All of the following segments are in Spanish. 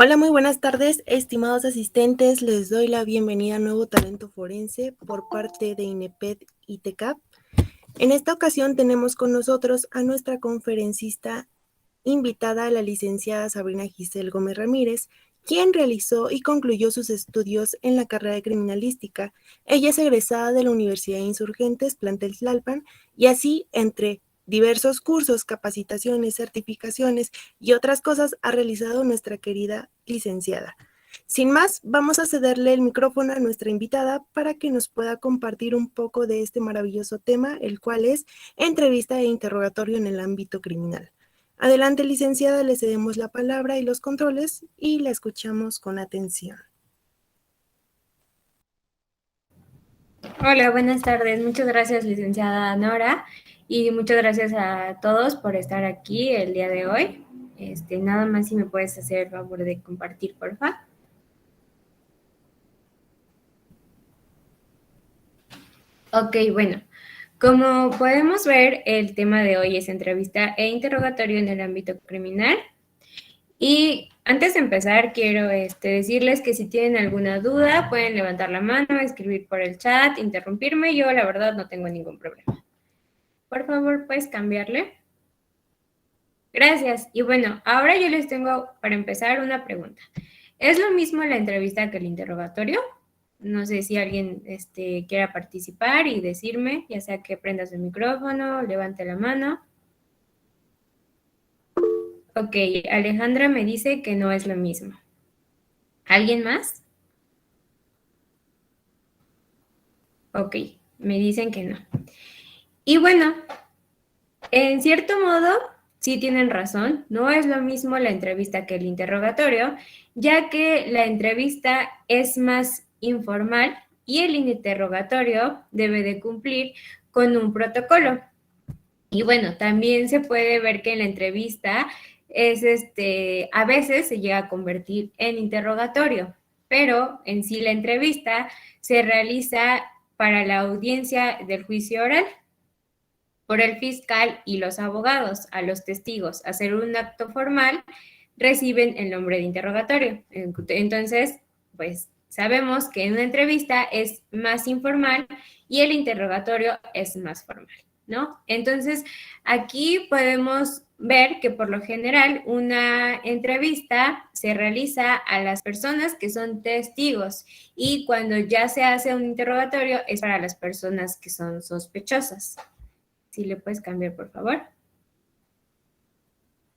Hola, muy buenas tardes, estimados asistentes. Les doy la bienvenida a Nuevo Talento Forense por parte de INEPED y TECAP. En esta ocasión tenemos con nosotros a nuestra conferencista invitada, la licenciada Sabrina Giselle Gómez Ramírez, quien realizó y concluyó sus estudios en la carrera de criminalística. Ella es egresada de la Universidad de Insurgentes, plantel Tlalpan, y así, entre diversos cursos, capacitaciones, certificaciones y otras cosas, ha realizado nuestra querida licenciada. Sin más, vamos a cederle el micrófono a nuestra invitada para que nos pueda compartir un poco de este maravilloso tema, el cual es entrevista e interrogatorio en el ámbito criminal. Adelante, licenciada, le cedemos la palabra y los controles y la escuchamos con atención. Hola, buenas tardes. Muchas gracias, licenciada Nora, y muchas gracias a todos por estar aquí el día de hoy. Nada más si me puedes hacer el favor de compartir, por favor. Ok, bueno, como podemos ver, el tema de hoy es entrevista e interrogatorio en el ámbito criminal. Y antes de empezar, quiero decirles que si tienen alguna duda, pueden levantar la mano, escribir por el chat, interrumpirme. Yo, la verdad, no tengo ningún problema. Por favor, ¿puedes cambiarle? Gracias. Y bueno, ahora yo les tengo para empezar una pregunta. ¿Es lo mismo la entrevista que el interrogatorio? No sé si alguien quiera participar y decirme, ya sea que prendas el micrófono, levante la mano. Ok, Alejandra me dice que no es lo mismo. ¿Alguien más? Ok, me dicen que no. Y bueno, en cierto modo, sí tienen razón, no es lo mismo la entrevista que el interrogatorio, ya que la entrevista es más informal y el interrogatorio debe de cumplir con un protocolo. Y bueno, también se puede ver que en la entrevista es a veces se llega a convertir en interrogatorio, pero en sí la entrevista se realiza para la audiencia del juicio oral por el fiscal y los abogados. A los testigos hacer un acto formal reciben el nombre de interrogatorio. Entonces, pues sabemos que en una entrevista es más informal y el interrogatorio es más formal, ¿no? Entonces, aquí podemos ver que por lo general una entrevista se realiza a las personas que son testigos y cuando ya se hace un interrogatorio es para las personas que son sospechosas. Si le puedes cambiar, por favor.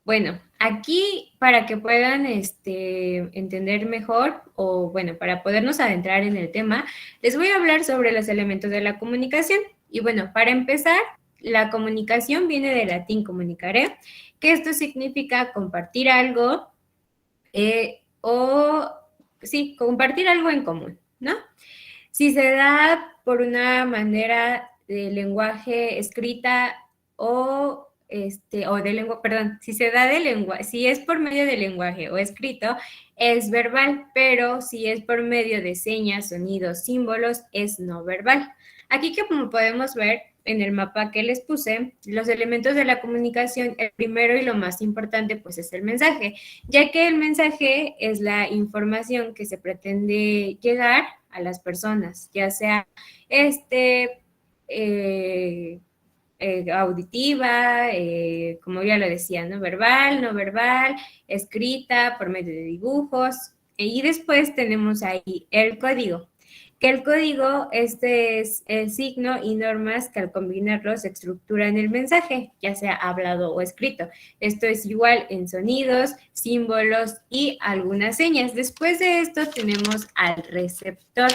Bueno, aquí para que puedan entender mejor o bueno, para podernos adentrar en el tema, les voy a hablar sobre los elementos de la comunicación. Y bueno, para empezar, la comunicación viene del latín comunicare, que esto significa compartir algo sí, compartir algo en común, ¿no? Si se da por una manera de lenguaje escrita o de lengua, perdón, si se da de lengua, si es por medio de lenguaje o escrito, es verbal, pero si es por medio de señas, sonidos, símbolos, es no verbal. Aquí, que como podemos ver en el mapa que les puse, los elementos de la comunicación, el primero y lo más importante, pues es el mensaje, ya que el mensaje es la información que se pretende llegar a las personas, ya sea eh, auditiva, como ya lo decía, ¿no? Verbal, no verbal, escrita, por medio de dibujos. Y después tenemos ahí el código, que el código es el signo y normas que al combinarlos se estructuran el mensaje, ya sea hablado o escrito. Esto es igual en sonidos, símbolos y algunas señas. Después de esto tenemos al receptor,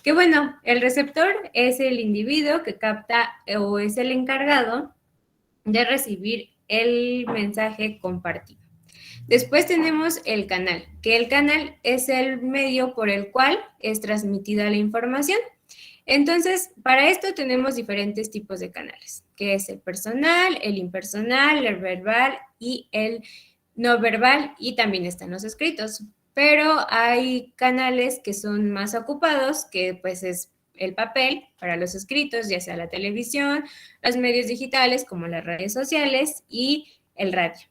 que bueno, el receptor es el individuo que capta o es el encargado de recibir el mensaje compartido. Después tenemos el canal, que el canal es el medio por el cual es transmitida la información. Entonces, para esto tenemos diferentes tipos de canales, que es el personal, el impersonal, el verbal y el no verbal, y también están los escritos. Pero hay canales que son más ocupados, que pues es el papel para los escritos, ya sea la televisión, los medios digitales como las redes sociales y el radio.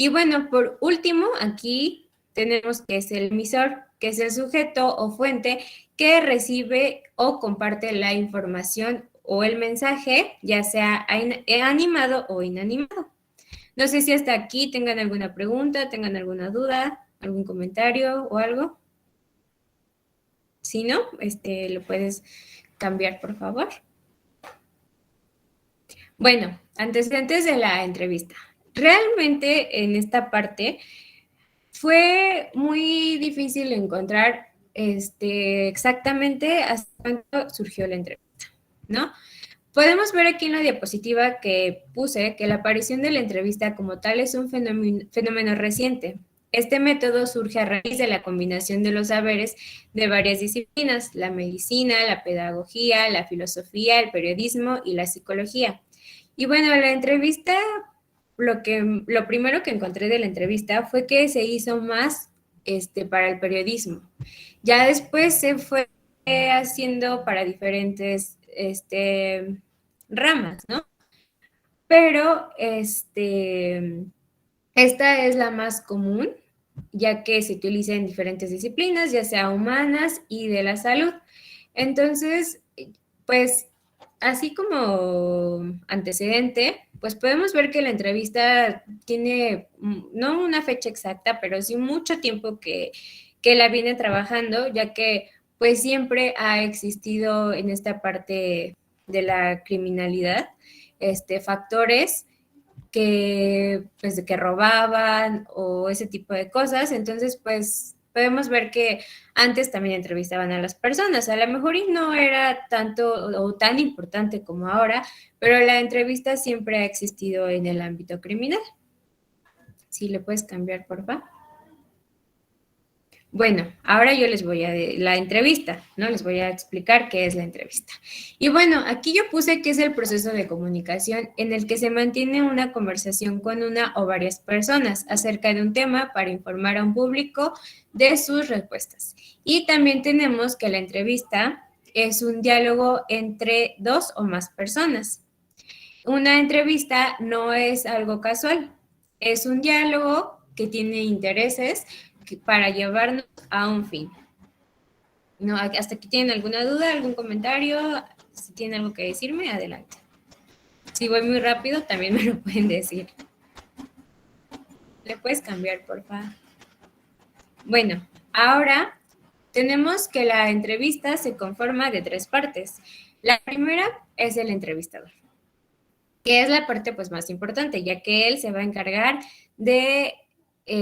Y bueno, por último, aquí tenemos que es el emisor, que es el sujeto o fuente que recibe o comparte la información o el mensaje, ya sea animado o inanimado. No sé si hasta aquí tengan alguna pregunta, tengan alguna duda, algún comentario o algo. Si no, lo puedes cambiar, por favor. Bueno, antecedentes de la entrevista. Realmente en esta parte fue muy difícil encontrar exactamente hasta cuándo surgió la entrevista, ¿no? Podemos ver aquí en la diapositiva que puse que la aparición de la entrevista como tal es un fenómeno reciente. Este método surge a raíz de la combinación de los saberes de varias disciplinas, la medicina, la pedagogía, la filosofía, el periodismo y la psicología. Y bueno, la entrevista, lo primero que encontré de la entrevista fue que se hizo más para el periodismo. Ya después se fue haciendo para diferentes ramas, ¿no? Pero esta es la más común, ya que se utiliza en diferentes disciplinas, ya sea humanas y de la salud. Entonces, pues, así como antecedente, pues podemos ver que la entrevista tiene, no una fecha exacta, pero sí mucho tiempo que la viene trabajando, ya que pues siempre ha existido en esta parte de la criminalidad, factores que, pues, que robaban o ese tipo de cosas. Entonces, pues, podemos ver que antes también entrevistaban a las personas. A lo mejor y no era tanto o tan importante como ahora, pero la entrevista siempre ha existido en el ámbito criminal. Si le puedes cambiar, por favor. Bueno, ahora yo les voy a la entrevista, ¿no? Les voy a explicar qué es la entrevista. Y bueno, aquí yo puse que es el proceso de comunicación en el que se mantiene una conversación con una o varias personas acerca de un tema para informar a un público de sus respuestas. Y también tenemos que la entrevista es un diálogo entre dos o más personas. Una entrevista no es algo casual, es un diálogo que tiene intereses para llevarnos a un fin. ¿No? ¿Hasta aquí tienen alguna duda, algún comentario? Si tienen algo que decirme, adelante. Si voy muy rápido, también me lo pueden decir. ¿Le puedes cambiar, por favor? Bueno, ahora tenemos que la entrevista se conforma de 3 partes. La primera es el entrevistador, que es la parte pues más importante, ya que él se va a encargar de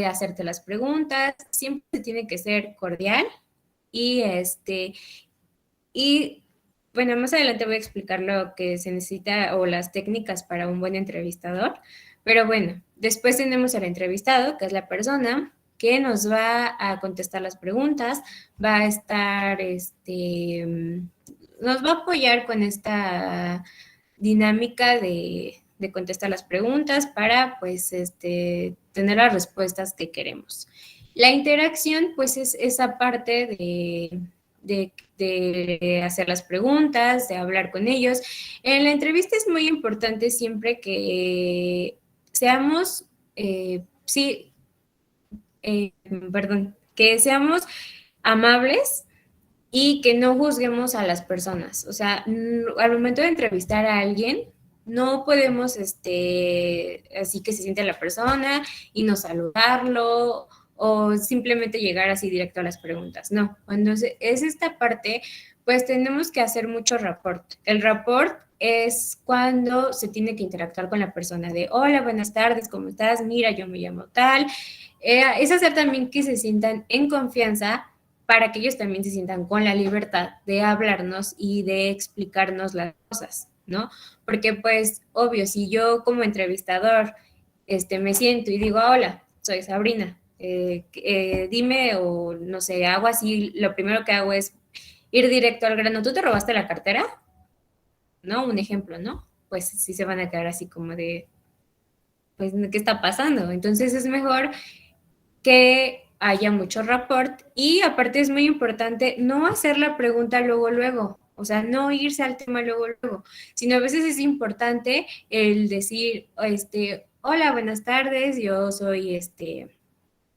hacerte las preguntas. Siempre tiene que ser cordial y y bueno, más adelante voy a explicar lo que se necesita o las técnicas para un buen entrevistador, pero bueno, después tenemos al entrevistado, que es la persona que nos va a contestar las preguntas, va a estar, nos va a apoyar con esta dinámica de contestar las preguntas para, pues, tener las respuestas que queremos. La interacción, pues, es esa parte de hacer las preguntas, de hablar con ellos. En la entrevista es muy importante siempre que seamos, sí, perdón, que seamos amables y que no juzguemos a las personas. O sea, al momento de entrevistar a alguien, no podemos, así que se siente la persona y no saludarlo o simplemente llegar así directo a las preguntas. No, cuando es esta parte, pues tenemos que hacer mucho rapport. El rapport es cuando se tiene que interactuar con la persona de, hola, buenas tardes, ¿cómo estás? Mira, yo me llamo tal. Es hacer también que se sientan en confianza para que ellos también se sientan con la libertad de hablarnos y de explicarnos las cosas, ¿no? Porque pues, obvio, si yo como entrevistador me siento y digo, hola, soy Sabrina, dime o no sé, hago así, lo primero que hago es ir directo al grano, ¿tú te robaste la cartera? ¿No? Un ejemplo, ¿no? Pues sí se van a quedar así como de, pues, ¿qué está pasando? Entonces es mejor que haya mucho rapport y aparte es muy importante no hacer la pregunta luego, luego, o sea, no irse al tema luego, luego, sino a veces es importante el decir, hola, buenas tardes, yo soy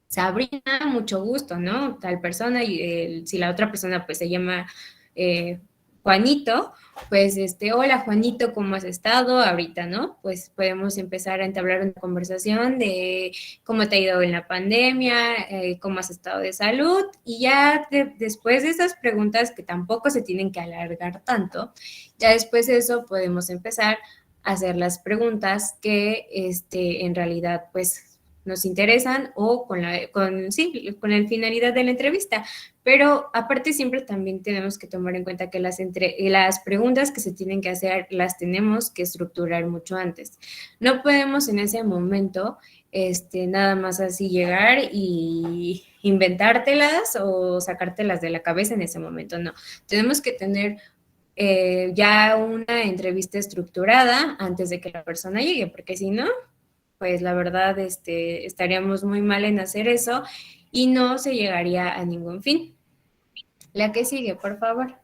Sabrina, mucho gusto, ¿no? Tal persona, y si la otra persona pues se llama eh, Juanito, pues hola Juanito, ¿cómo has estado ahorita, no? Pues podemos empezar a entablar una conversación de cómo te ha ido en la pandemia, cómo has estado de salud, y ya después de esas preguntas que tampoco se tienen que alargar tanto, ya después de eso podemos empezar a hacer las preguntas que en realidad pues nos interesan o sí, con la finalidad de la entrevista. Pero aparte siempre también tenemos que tomar en cuenta que las preguntas que se tienen que hacer las tenemos que estructurar mucho antes. No podemos en ese momento nada más así llegar y inventártelas o sacártelas de la cabeza en ese momento, no. Tenemos que tener ya una entrevista estructurada antes de que la persona llegue, porque si no, pues la verdad estaríamos muy mal en hacer eso y no se llegaría a ningún fin. La que sigue, por favor.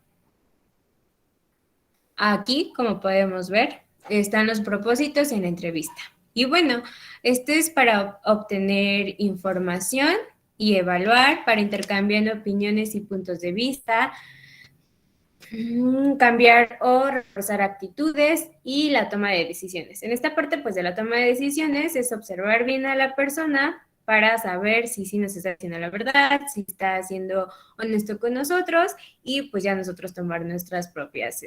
Aquí, como podemos ver, están los propósitos en la entrevista. Y bueno, este es para obtener información y evaluar, para intercambiar opiniones y puntos de vista, cambiar o reforzar actitudes y la toma de decisiones. En esta parte, pues, de la toma de decisiones es observar bien a la persona para saber si sí nos está diciendo la verdad, si está siendo honesto con nosotros y pues ya nosotros tomar nuestras propias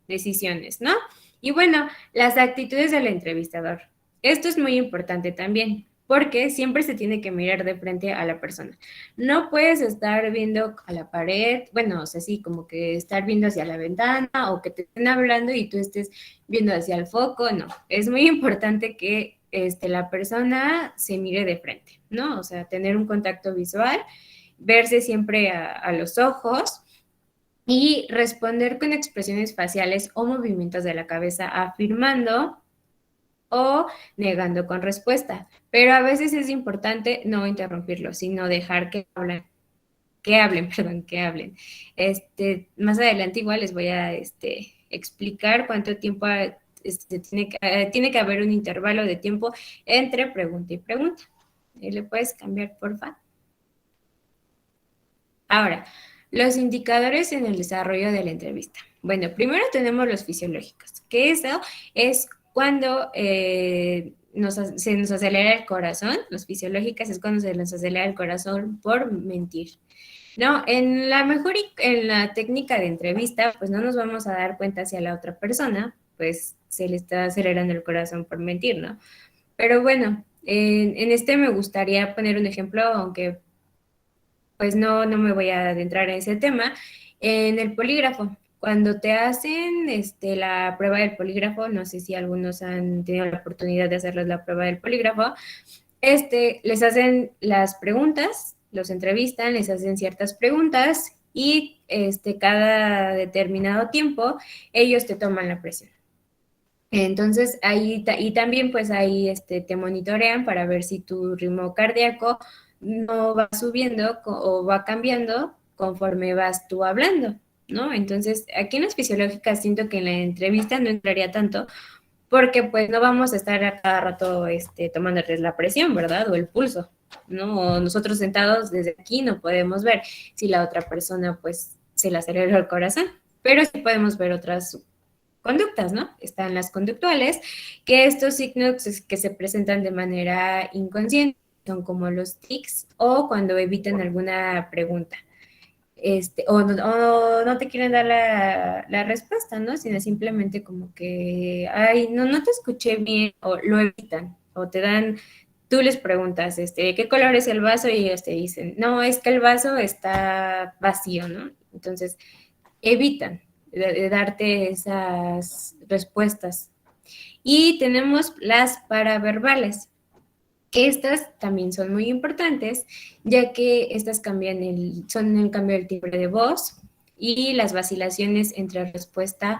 decisiones, ¿no? Y bueno, las actitudes del entrevistador. Esto es muy importante también, porque siempre se tiene que mirar de frente a la persona. No puedes estar viendo a la pared, bueno, o sea, sí, como que estar viendo hacia la ventana o que te estén hablando y tú estés viendo hacia el foco, no. Es muy importante que la persona se mire de frente, ¿no? O sea, tener un contacto visual, verse siempre a los ojos y responder con expresiones faciales o movimientos de la cabeza afirmando o negando con respuesta. Pero a veces es importante no interrumpirlo, sino dejar perdón, que hablen. Más adelante igual les voy a explicar cuánto tiempo tiene que haber un intervalo de tiempo entre pregunta y pregunta. ¿Le puedes cambiar, porfa? Ahora, los indicadores en el desarrollo de la entrevista. Bueno, primero tenemos los fisiológicos, que eso es cuando se nos acelera el corazón. Los fisiológicos es cuando se nos acelera el corazón por mentir. No, en la técnica de entrevista, pues no nos vamos a dar cuenta si a la otra persona, pues se le está acelerando el corazón por mentir, ¿no? Pero bueno, en me gustaría poner un ejemplo, aunque pues no me voy a adentrar en ese tema. En el polígrafo, cuando te hacen la prueba del polígrafo, no sé si algunos han tenido la oportunidad de hacerles la prueba del polígrafo, les hacen las preguntas, los entrevistan, les hacen ciertas preguntas y cada determinado tiempo ellos te toman la presión. Entonces, y también pues ahí te monitorean para ver si tu ritmo cardíaco no va subiendo o va cambiando conforme vas tú hablando, ¿no? Entonces, aquí en las fisiológicas siento que en la entrevista no entraría tanto porque pues no vamos a estar a cada rato tomándoles la presión, ¿verdad? O el pulso, ¿no? O nosotros sentados desde aquí no podemos ver si la otra persona pues se le aceleró el corazón, pero sí podemos ver otras conductas, ¿no? Están las conductuales, que estos signos que se presentan de manera inconsciente son como los tics o cuando evitan alguna pregunta. O no te quieren dar la respuesta, ¿no? Sino simplemente como que, ay, no te escuché bien, o lo evitan, o te dan, tú les preguntas, ¿qué color es el vaso? Y ellos te dicen, no, es que el vaso está vacío, ¿no? Entonces, evitan de darte esas respuestas. Y tenemos las paraverbales. Estas también son muy importantes, ya que estas son el cambio del timbre de voz y las vacilaciones entre respuesta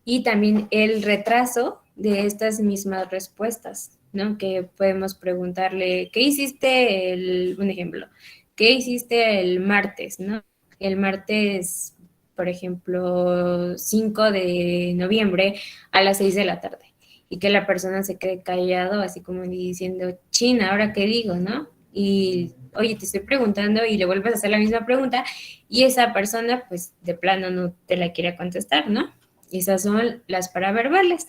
y también el retraso de estas mismas respuestas, ¿no? Que podemos preguntarle, ¿qué hiciste un ejemplo, ¿qué hiciste el martes, no? El martes, por ejemplo, 5 de noviembre a las 6 de la tarde y que la persona se quede callado, así como diciendo, chin, ¿ahora qué digo, no? y, oye, te estoy preguntando y le vuelves a hacer la misma pregunta y esa persona, pues, de plano no te la quiere contestar, ¿no? Esas son las paraverbales.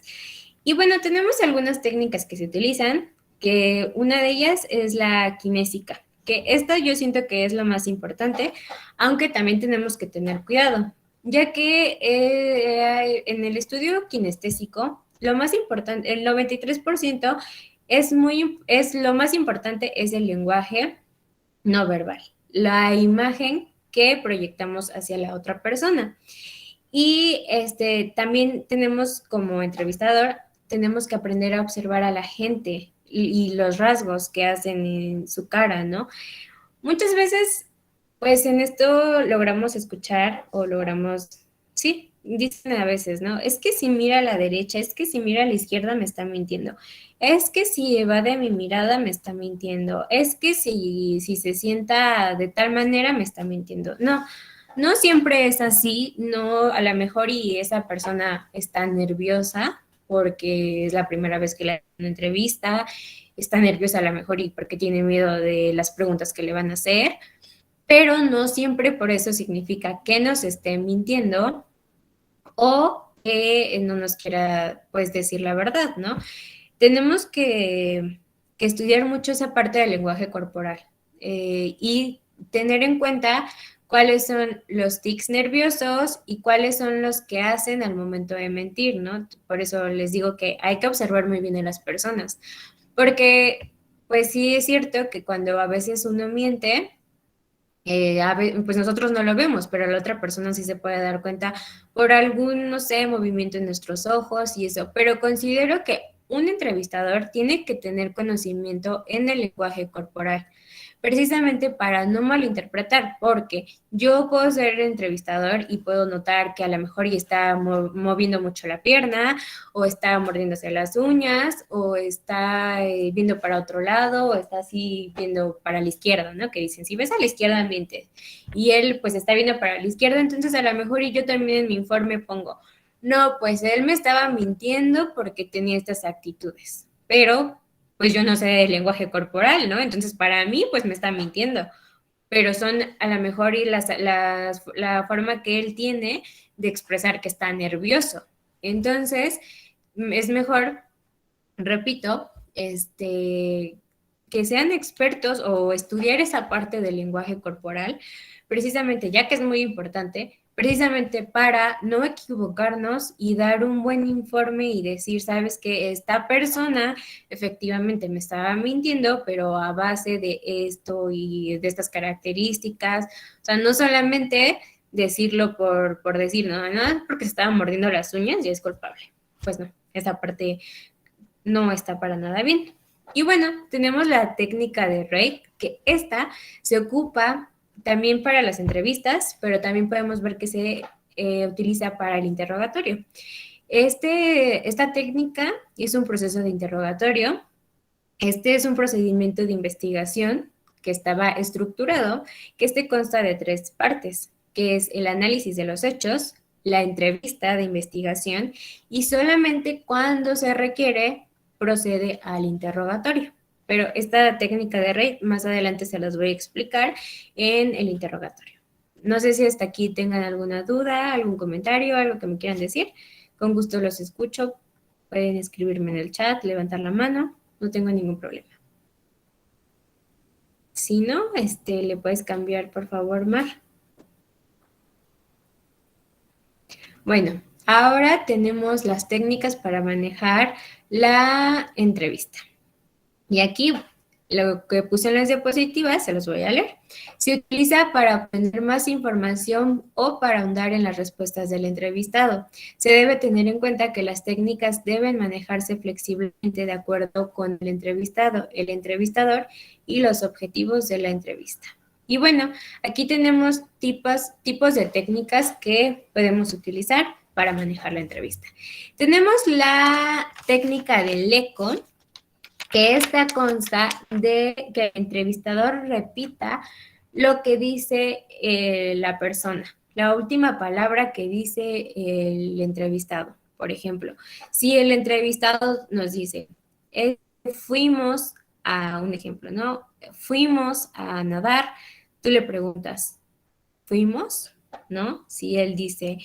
Y bueno, tenemos algunas técnicas que se utilizan, que una de ellas es la kinésica, que esta yo siento que es lo más importante, aunque también tenemos que tener cuidado, ya que en el estudio kinestésico, lo más importante, el 93% es lo más importante es el lenguaje no verbal, la imagen que proyectamos hacia la otra persona. Y también tenemos como entrevistador, tenemos que aprender a observar a la gente y los rasgos que hacen en su cara, ¿no? Muchas veces, pues en esto logramos escuchar o logramos, sí, dicen a veces, ¿no? Es que si mira a la derecha, es que si mira a la izquierda me está mintiendo, es que si evade mi mirada me está mintiendo, es que si se sienta de tal manera me está mintiendo. No, no siempre es así, no, a lo mejor y esa persona está nerviosa porque es la primera vez que le hacen una entrevista, está nerviosa a lo mejor y porque tiene miedo de las preguntas que le van a hacer, pero no siempre por eso significa que nos esté mintiendo o que no nos quiera pues decir la verdad, ¿no? Tenemos que estudiar mucho esa parte del lenguaje corporal y tener en cuenta cuáles son los tics nerviosos y cuáles son los que hacen al momento de mentir, ¿no? Por eso les digo que hay que observar muy bien a las personas, porque pues sí es cierto que cuando a veces uno miente, pues nosotros no lo vemos, pero la otra persona sí se puede dar cuenta por algún, no sé, movimiento en nuestros ojos y eso. Pero considero que un entrevistador tiene que tener conocimiento en el lenguaje corporal, precisamente para no malinterpretar, porque yo puedo ser entrevistador y puedo notar que a lo mejor ya está moviendo mucho la pierna, o está mordiéndose las uñas, o está viendo para otro lado, o está así viendo para la izquierda, ¿no? Que dicen, si ves a la izquierda, mientes. Y él pues está viendo para la izquierda, entonces a lo mejor y yo también en mi informe pongo, no, pues él me estaba mintiendo porque tenía estas actitudes, pero pues yo no sé de lenguaje corporal, ¿no? Entonces para mí pues me está mintiendo, pero son a lo mejor y la forma que él tiene de expresar que está nervioso. Entonces, es mejor, repito, que sean expertos o estudiar esa parte del lenguaje corporal, precisamente ya que es muy importante, precisamente para no equivocarnos y dar un buen informe y decir, sabes que esta persona efectivamente me estaba mintiendo, pero a base de esto y de estas características, o sea, no solamente decirlo por decir, no, no, porque se estaba mordiendo las uñas y es culpable. Pues no, esa parte no está para nada bien. Y bueno, tenemos la técnica de Rake, que esta se ocupa también para las entrevistas, pero también podemos ver que se utiliza para el interrogatorio. Esta técnica es un proceso de interrogatorio. Este es un procedimiento de investigación que estaba estructurado, que consta de tres partes, que es el análisis de los hechos, la entrevista de investigación y solamente cuando se requiere procede al interrogatorio. Pero esta técnica de Rey más adelante se las voy a explicar en el interrogatorio. No sé si hasta aquí tengan alguna duda, algún comentario, algo que me quieran decir. Con gusto los escucho. Pueden escribirme en el chat, levantar la mano. No tengo ningún problema. Si no, le puedes cambiar, por favor, Mar. Bueno, ahora tenemos las técnicas para manejar la entrevista. Y aquí lo que puse en las diapositivas, se los voy a leer. Se utiliza para obtener más información o para ahondar en las respuestas del entrevistado. Se debe tener en cuenta que las técnicas deben manejarse flexiblemente de acuerdo con el entrevistado, el entrevistador y los objetivos de la entrevista. Y bueno, aquí tenemos tipos de técnicas que podemos utilizar para manejar la entrevista. Tenemos la técnica del eco, que esta consta de que el entrevistador repita lo que dice la persona, la última palabra que dice el entrevistado. Por ejemplo, si el entrevistado nos dice, fuimos a un ejemplo, ¿no? Fuimos a nadar, tú le preguntas, ¿fuimos? ¿No? Si él dice,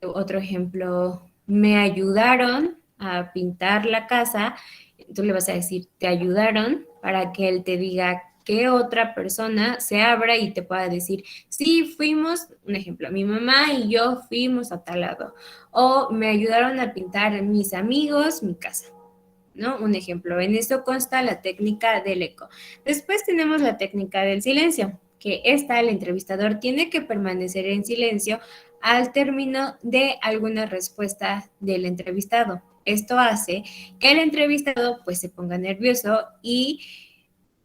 otro ejemplo, me ayudaron a pintar la casa, tú le vas a decir, te ayudaron para que él te diga que otra persona se abra y te pueda decir, sí, fuimos, un ejemplo, mi mamá y yo fuimos a tal lado, o me ayudaron a pintar mis amigos mi casa. ¿No? Un ejemplo, en esto consta la técnica del eco. Después tenemos la técnica del silencio, que el entrevistador tiene que permanecer en silencio al término de alguna respuesta del entrevistado. Esto hace que el entrevistado pues se ponga nervioso y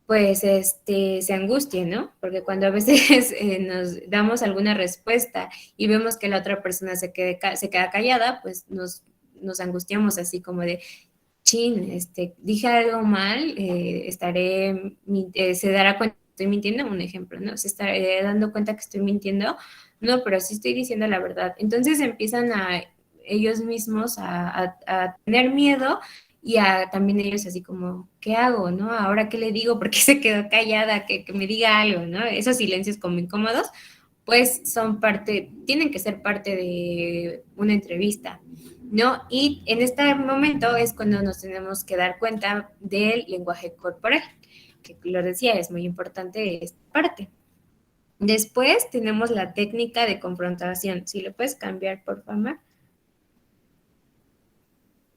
pues se angustie, ¿no? Porque cuando a veces nos damos alguna respuesta y vemos que la otra persona se queda callada, pues nos angustiamos así como de, chin, dije algo mal, se dará cuenta que estoy mintiendo, un ejemplo, ¿no? Se estaré dando cuenta que estoy mintiendo, no, pero sí estoy diciendo la verdad. Entonces empiezan a ellos mismos a tener miedo y a también ellos así como, ¿qué hago, no? ¿Ahora qué le digo? ¿Por qué se quedó callada? Que me diga algo, ¿no? Esos silencios como incómodos, pues tienen que ser parte de una entrevista, ¿no? Y en este momento es cuando nos tenemos que dar cuenta del lenguaje corporal, que lo decía, es muy importante esta parte. Después tenemos la técnica de confrontación. Si lo puedes cambiar, por favor.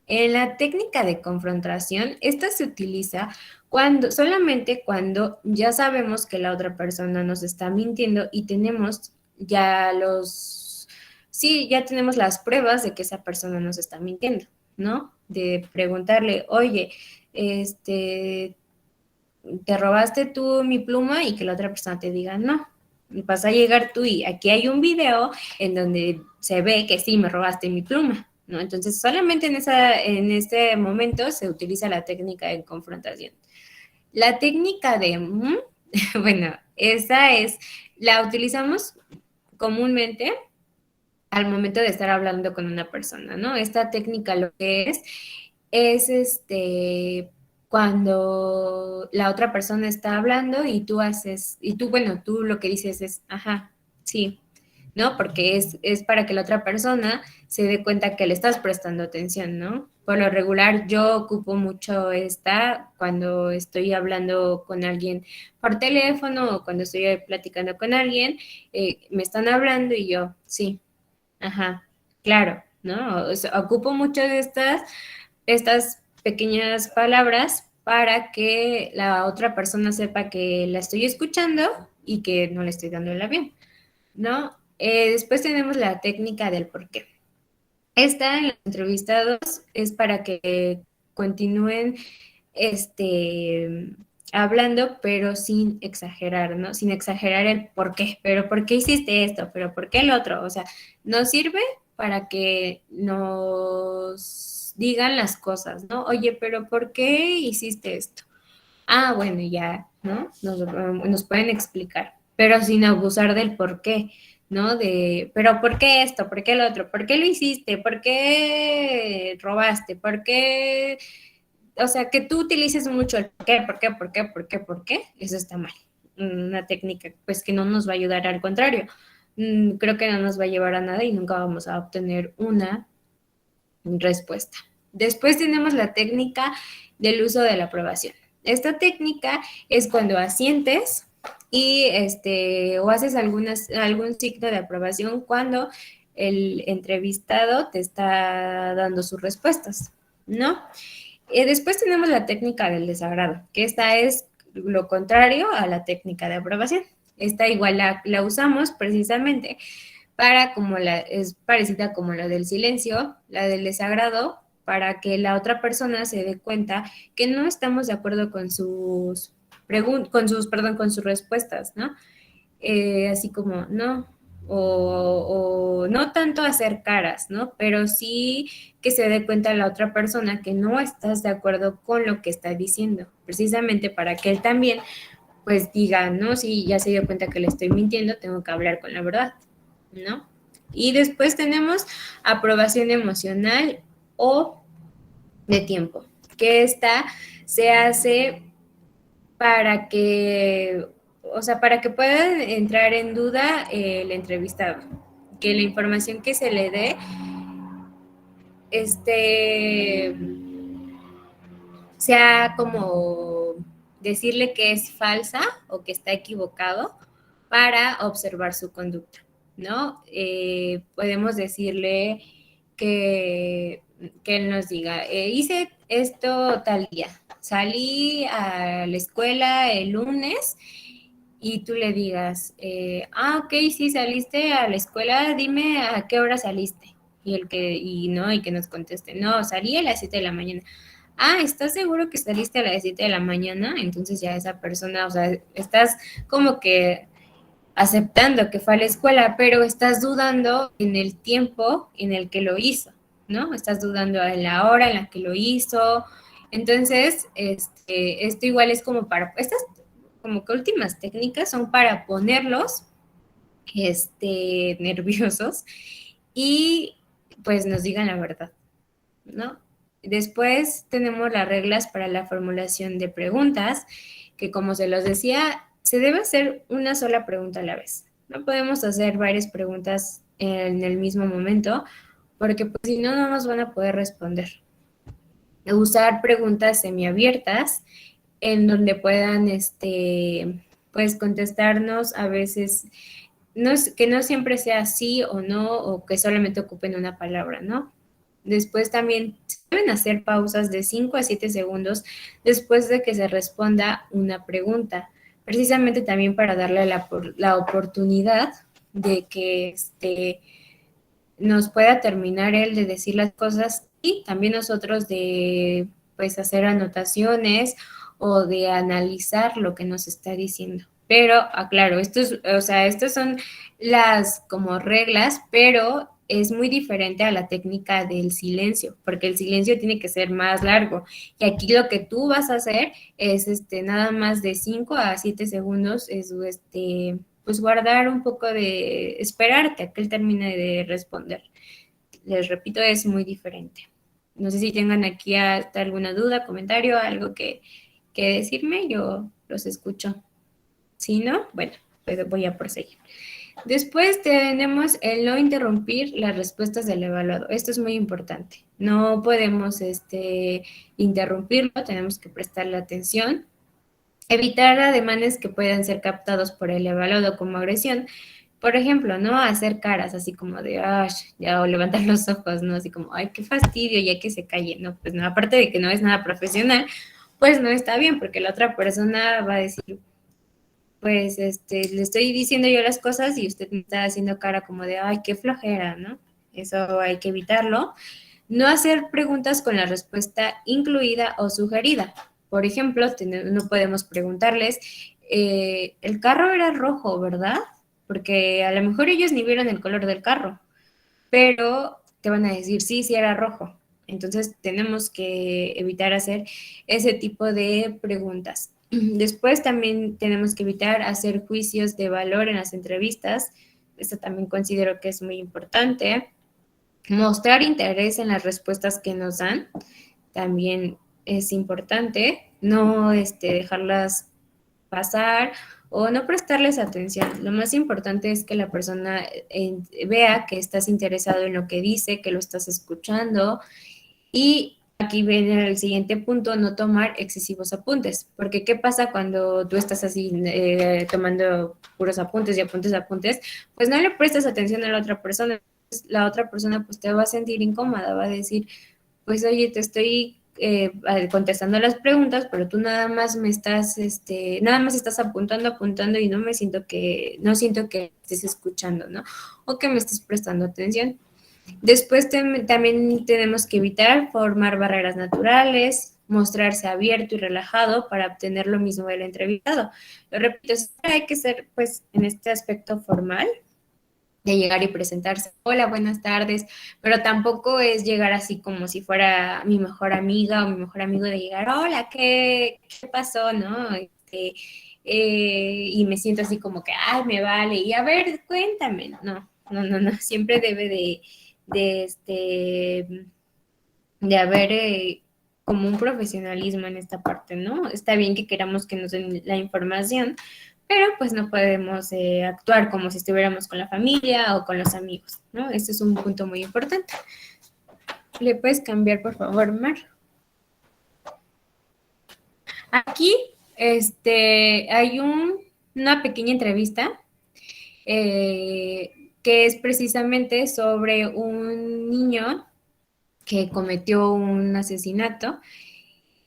En la técnica de confrontación, esta se utiliza solamente cuando ya sabemos que la otra persona nos está mintiendo y tenemos ya ya tenemos las pruebas de que esa persona nos está mintiendo, ¿no? De preguntarle, oye, ¿te robaste tú mi pluma? Y que la otra persona te diga, no. Y vas a llegar tú y aquí hay un video en donde se ve que sí me robaste mi pluma, ¿no? Entonces, solamente en este momento se utiliza la técnica de confrontación. La técnica de, bueno, la utilizamos comúnmente al momento de estar hablando con una persona, ¿no? Esta técnica lo que es cuando la otra persona está hablando y bueno, tú lo que dices es, ajá, sí, ¿no? Porque es para que la otra persona se dé cuenta que le estás prestando atención, ¿no? Por lo regular, yo ocupo mucho esta cuando estoy hablando con alguien por teléfono o cuando estoy platicando con alguien, me están hablando y yo, sí, ajá, claro, ¿no? O sea, ocupo mucho de estas pequeñas palabras para que la otra persona sepa que la estoy escuchando y que no le estoy dando el avión, ¿no? Después tenemos la técnica del por qué. Esta en los entrevistados es para que continúen hablando, pero sin exagerar, ¿no? Sin exagerar el por qué, pero ¿por qué hiciste esto? ¿Pero por qué el otro? O sea, nos sirve para que nos digan las cosas, ¿no? Oye, pero ¿por qué hiciste esto? Ah, bueno, ya, ¿no? Nos pueden explicar, pero sin abusar del por qué, ¿no? Pero ¿por qué esto? ¿Por qué el otro? ¿Por qué lo hiciste? ¿Por qué robaste? ¿Por qué? O sea, que tú utilices mucho el por qué, eso está mal. Una técnica, pues, que no nos va a ayudar, al contrario. Creo que no nos va a llevar a nada y nunca vamos a obtener una respuesta. Después tenemos la técnica del uso de la aprobación. Esta técnica es cuando asientes y o haces algún signo de aprobación cuando el entrevistado te está dando sus respuestas, ¿no? Después tenemos la técnica del desagrado, que esta es lo contrario a la técnica de aprobación. Esta igual la usamos precisamente es parecida como la del silencio, la del desagrado, para que la otra persona se dé cuenta que no estamos de acuerdo con con sus respuestas, ¿no? Así como, no, o no tanto hacer caras, ¿no? Pero sí que se dé cuenta la otra persona que no estás de acuerdo con lo que está diciendo, precisamente para que él también, pues diga, no, sí, ya se dio cuenta que le estoy mintiendo, tengo que hablar con la verdad, ¿no? Y después tenemos aprobación emocional o de tiempo. que esta se hace para que, o sea, para que pueda entrar en duda el entrevistado, que la información que se le dé este, sea como decirle que es falsa o que está equivocado para observar su conducta, ¿no? Podemos decirle que él nos diga, hice esto tal día, salí a la escuela el lunes y tú le digas, ok, sí, saliste a la escuela, dime a qué hora saliste. Y que nos conteste, no, salí a las 7 de la mañana. Ah, ¿estás seguro que saliste a las 7 de la mañana? Entonces ya esa persona, o sea, estás como que aceptando que fue a la escuela, pero estás dudando en el tiempo en el que lo hizo, ¿no? Estás dudando en la hora en la que lo hizo. Entonces, esto igual es como para, estas como que últimas técnicas son para ponerlos, nerviosos y pues nos digan la verdad, ¿no? Después tenemos las reglas para la formulación de preguntas, que como se los decía, se debe hacer una sola pregunta a la vez. No podemos hacer varias preguntas en el mismo momento, porque pues, si no, no nos van a poder responder. Usar preguntas semiabiertas en donde puedan, pues contestarnos a veces, no, que no siempre sea sí o no, o que solamente ocupen una palabra, ¿no? Después también se deben hacer pausas de 5 a 7 segundos después de que se responda una pregunta, precisamente también para darle la oportunidad de que nos pueda terminar él de decir las cosas y también nosotros de pues hacer anotaciones o de analizar lo que nos está diciendo. Pero, aclaro, o sea, estas son las como reglas, pero es muy diferente a la técnica del silencio, porque el silencio tiene que ser más largo. Y aquí lo que tú vas a hacer es nada más de 5 a 7 segundos, es pues guardar un poco de, esperarte a que él termine de responder. Les repito, es muy diferente. No sé si tengan aquí hasta alguna duda, comentario, algo que decirme, yo los escucho. Si no, bueno, pues voy a proseguir. Después tenemos el no interrumpir las respuestas del evaluado. Esto es muy importante. No podemos interrumpirlo, tenemos que prestarle atención. Evitar ademanes que puedan ser captados por el evaluado como agresión. Por ejemplo, ¿no? Hacer caras así como de, ay, ya, o levantar los ojos, ¿no? Así como, ay, qué fastidio, ya que se calle, ¿no? Pues no, aparte de que no es nada profesional, pues no está bien, porque la otra persona va a decir, pues, le estoy diciendo yo las cosas y usted me está haciendo cara como de, ay, qué flojera, ¿no? Eso hay que evitarlo. No hacer preguntas con la respuesta incluida o sugerida. Por ejemplo, no podemos preguntarles, el carro era rojo, ¿verdad? Porque a lo mejor ellos ni vieron el color del carro, pero te van a decir, sí, sí era rojo. Entonces tenemos que evitar hacer ese tipo de preguntas. Después también tenemos que evitar hacer juicios de valor en las entrevistas. Esto también considero que es muy importante. Mostrar interés en las respuestas que nos dan también es importante. No dejarlas pasar o no prestarles atención. Lo más importante es que la persona vea que estás interesado en lo que dice, que lo estás escuchando. Y aquí viene el siguiente punto, no tomar excesivos apuntes, porque ¿qué pasa cuando tú estás así tomando puros apuntes y apuntes, apuntes? Pues no le prestas atención a la otra persona. La otra persona pues te va a sentir incómoda, va a decir, pues oye, te estoy contestando las preguntas, pero tú nada más me estás, nada más estás apuntando, apuntando y no siento que estés escuchando, ¿no? O que me estés prestando atención. Después también tenemos que evitar formar barreras naturales, mostrarse abierto y relajado para obtener lo mismo del entrevistado. Lo repito, hay que ser, pues, en este aspecto formal, de llegar y presentarse, hola, buenas tardes, pero tampoco es llegar así como si fuera mi mejor amiga o mi mejor amigo de llegar, hola, ¿qué pasó, no? Y me siento así como que, ay, me vale, y a ver, cuéntame, no, siempre debe de haber como un profesionalismo en esta parte, ¿no? Está bien que queramos que nos den la información, pero pues no podemos actuar como si estuviéramos con la familia o con los amigos, ¿no? Este es un punto muy importante. ¿Le puedes cambiar, por favor, Mar? Aquí hay una pequeña entrevista que es precisamente sobre un niño que cometió un asesinato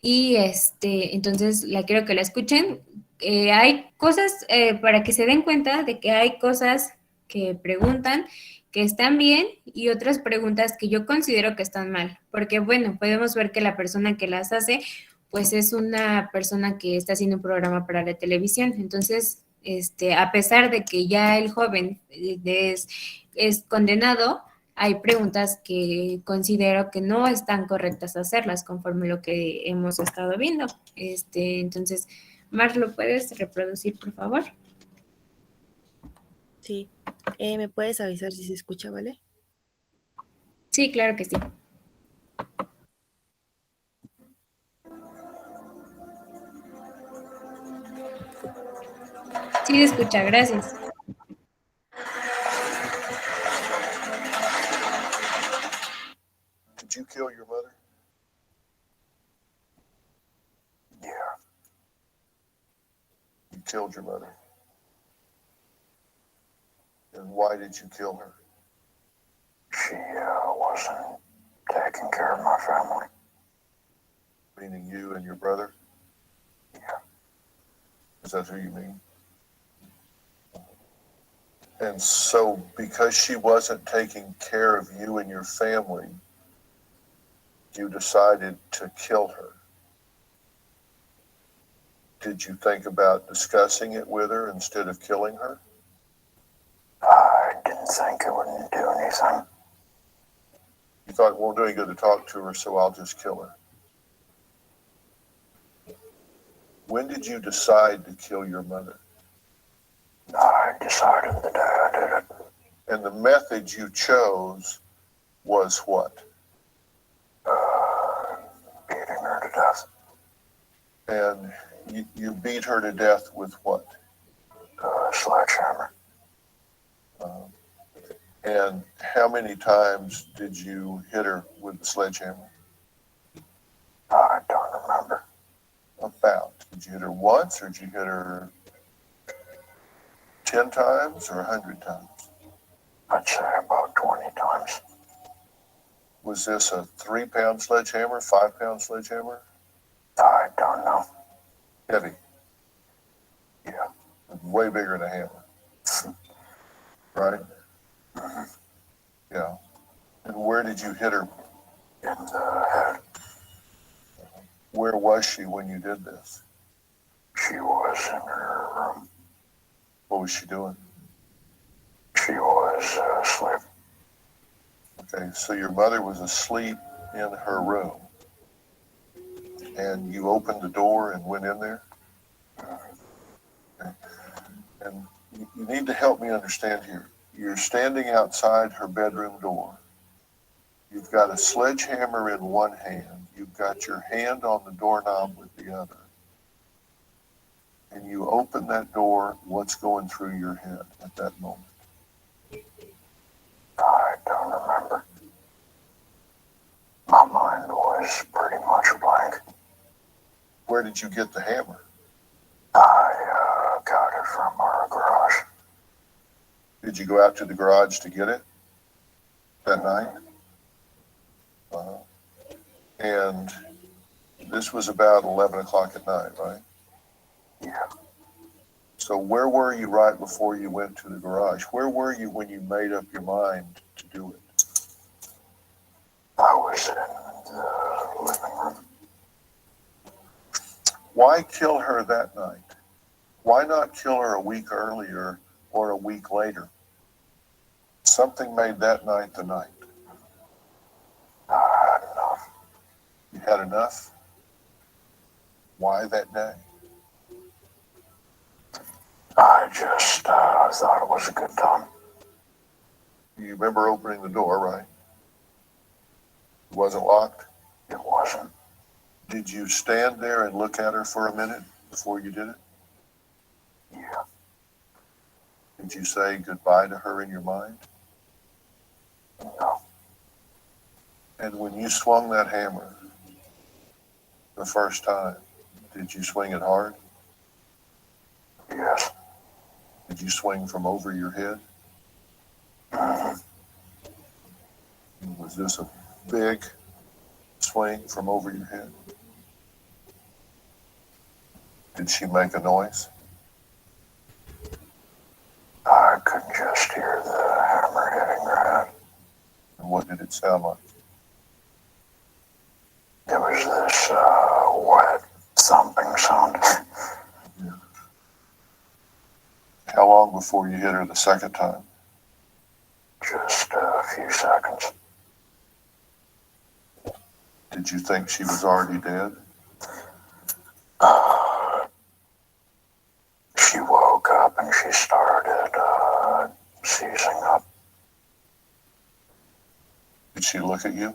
y entonces la quiero que la escuchen. Hay cosas para que se den cuenta de que hay cosas que preguntan que están bien y otras preguntas que yo considero que están mal, porque bueno, podemos ver que la persona que las hace pues es una persona que está haciendo un programa para la televisión, entonces a pesar de que ya el joven es condenado, hay preguntas que considero que no están correctas hacerlas conforme lo que hemos estado viendo. Entonces, Mar, ¿lo puedes reproducir, por favor? Sí. ¿Me puedes avisar si se escucha, vale? Sí, claro que sí. Sí, se escucha, gracias. Did you kill your mother? Yeah. You killed your mother. And why did you kill her? She wasn't taking care of my family. Meaning you and your brother? Yeah. Is that who you mean? And so because she wasn't taking care of you and your family, you decided to kill her. Did you think about discussing it with her instead of killing her? I didn't think it wouldn't do anything. You thought it won't do any good to talk to her, so I'll just kill her. When did you decide to kill your mother? I decided the day I did it. And the method you chose was what? Beating her to death. And you beat her to death with what? Sledgehammer. And how many times did you hit her with the sledgehammer? I don't remember. About. Did you hit her once, or did you hit her 10 times or 100 times? I'd say about 20 times. Was this a 3-pound sledgehammer, 5-pound sledgehammer? I don't know. Heavy? Yeah. Way bigger than a hammer. Right? Mm-hmm. Yeah. And where did you hit her? In the head. Where was she when you did this? She was in her room. What was she doing? She was asleep. Okay, so your mother was asleep in her room, and you opened the door and went in there? Okay. And you need to help me understand here. You're standing outside her bedroom door. You've got a sledgehammer in one hand. You've got your hand on the doorknob with the other. And you open that door, what's going through your head at that moment? I don't remember. My mind was pretty much blank. Where did you get the hammer? I got it from our garage. Did you go out to the garage to get it that night? And this was about 11 o'clock at night, right? Yeah. So where were you right before you went to the garage? Where were you when you made up your mind to do it? I was in the living room. Why kill her that night? Why not kill her a week earlier or a week later? Something made that night the night. I had enough. You had enough? Why that day? I just thought it was a good time. You remember opening the door, right? It wasn't locked? It wasn't. Did you stand there and look at her for a minute before you did it? Yeah. Did you say goodbye to her in your mind? No. And when you swung that hammer the first time, did you swing it hard? Yes. Did you swing from over your head? Mhm. Was this a big swing from over your head? Did she make a noise? I could just hear the hammer hitting her head. And what did it sound like? It was this wet thumping sound. How long before you hit her the second time? Just a few seconds. Did you think she was already dead? She woke up and she started seizing up. Did she look at you?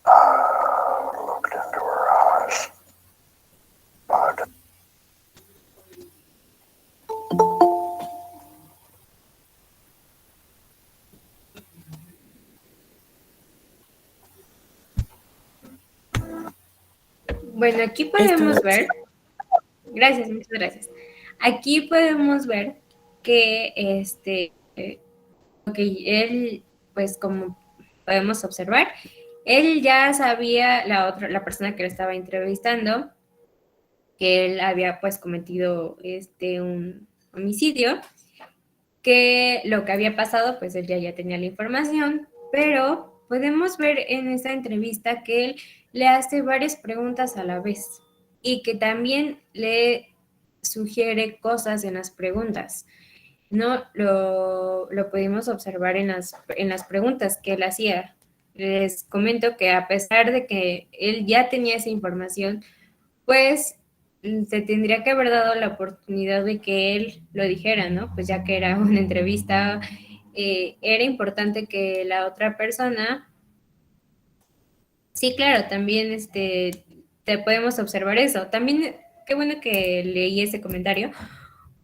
I looked into her eyes, but Bueno, aquí podemos ver, gracias, muchas gracias. Aquí podemos ver que ok, él, pues como podemos observar, él ya sabía, la persona que lo estaba entrevistando, que él había pues cometido un homicidio, que lo que había pasado, pues él ya tenía la información, pero podemos ver en esta entrevista que él le hace varias preguntas a la vez y que también le sugiere cosas en las preguntas. No lo pudimos observar en las preguntas que él hacía. Les comento que a pesar de que él ya tenía esa información, pues se tendría que haber dado la oportunidad de que él lo dijera, ¿no? Pues ya que era una entrevista, era importante que la otra persona, sí, claro, también te podemos observar eso. También, qué bueno que leí ese comentario,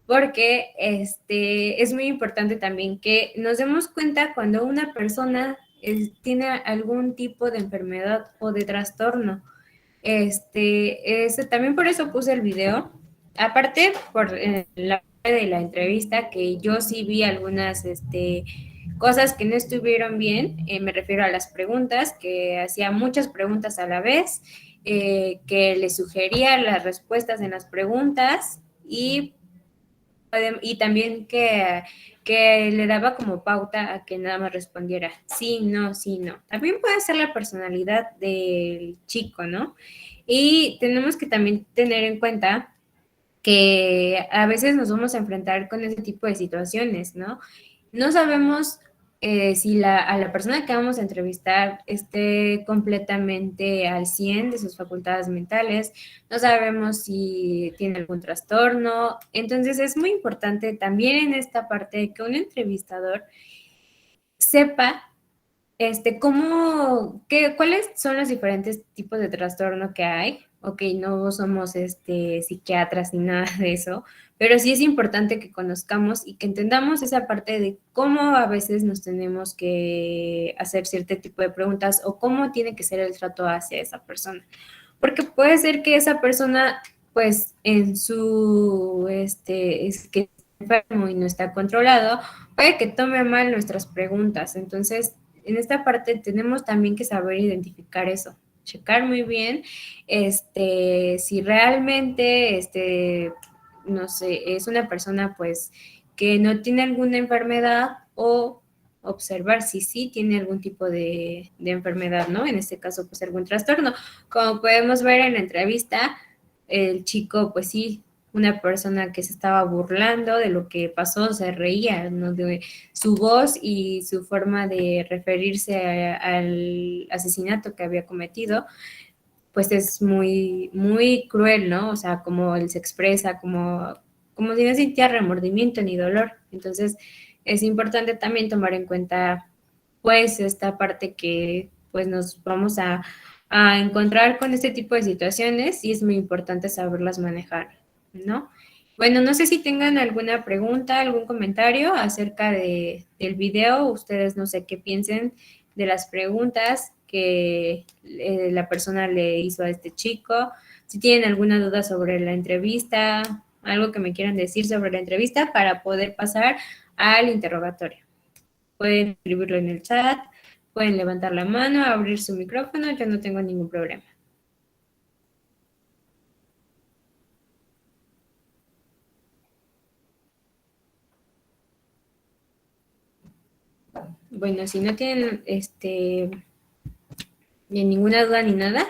porque es muy importante también que nos demos cuenta cuando una persona tiene algún tipo de enfermedad o de trastorno. También por eso puse el video. Aparte, por la parte de la entrevista, que yo sí vi algunas cosas que no estuvieron bien, me refiero a las preguntas, que hacía muchas preguntas a la vez, que le sugería las respuestas en las preguntas y también que le daba como pauta a que nada más respondiera sí, no, sí, no. También puede ser la personalidad del chico, ¿no? Y tenemos que también tener en cuenta que a veces nos vamos a enfrentar con ese tipo de situaciones, ¿no? No sabemos si a la persona que vamos a entrevistar esté completamente al 100 de sus facultades mentales, no sabemos si tiene algún trastorno, entonces es muy importante también en esta parte que un entrevistador sepa ¿cuáles son los diferentes tipos de trastorno que hay? Ok, no somos psiquiatras ni nada de eso, pero sí es importante que conozcamos y que entendamos esa parte de cómo a veces nos tenemos que hacer cierto tipo de preguntas o cómo tiene que ser el trato hacia esa persona. Porque puede ser que esa persona, pues, en su, es que está enfermo y no está controlado, puede que tome mal nuestras preguntas. Entonces, en esta parte tenemos también que saber identificar eso, checar muy bien si realmente, no sé, es una persona pues que no tiene alguna enfermedad o observar si sí tiene algún tipo de enfermedad, ¿no? En este caso, pues algún trastorno. Como podemos ver en la entrevista, el chico, pues sí, una persona que se estaba burlando de lo que pasó, se reía, ¿no? De su voz y su forma de referirse al asesinato que había cometido, pues es muy, muy cruel, ¿no? O sea, como él se expresa, como si no sintiera remordimiento ni dolor. Entonces, es importante también tomar en cuenta, pues, esta parte que, pues, nos vamos a a encontrar con este tipo de situaciones y es muy importante saberlas manejar, ¿no? Bueno, no sé si tengan alguna pregunta, algún comentario acerca del video. Ustedes no sé qué piensen de las preguntas que la persona le hizo a este chico. Si tienen alguna duda sobre la entrevista, algo que me quieran decir sobre la entrevista para poder pasar al interrogatorio. Pueden escribirlo en el chat, pueden levantar la mano, abrir su micrófono, yo no tengo ningún problema. Bueno, si no tienen ni ninguna duda ni nada,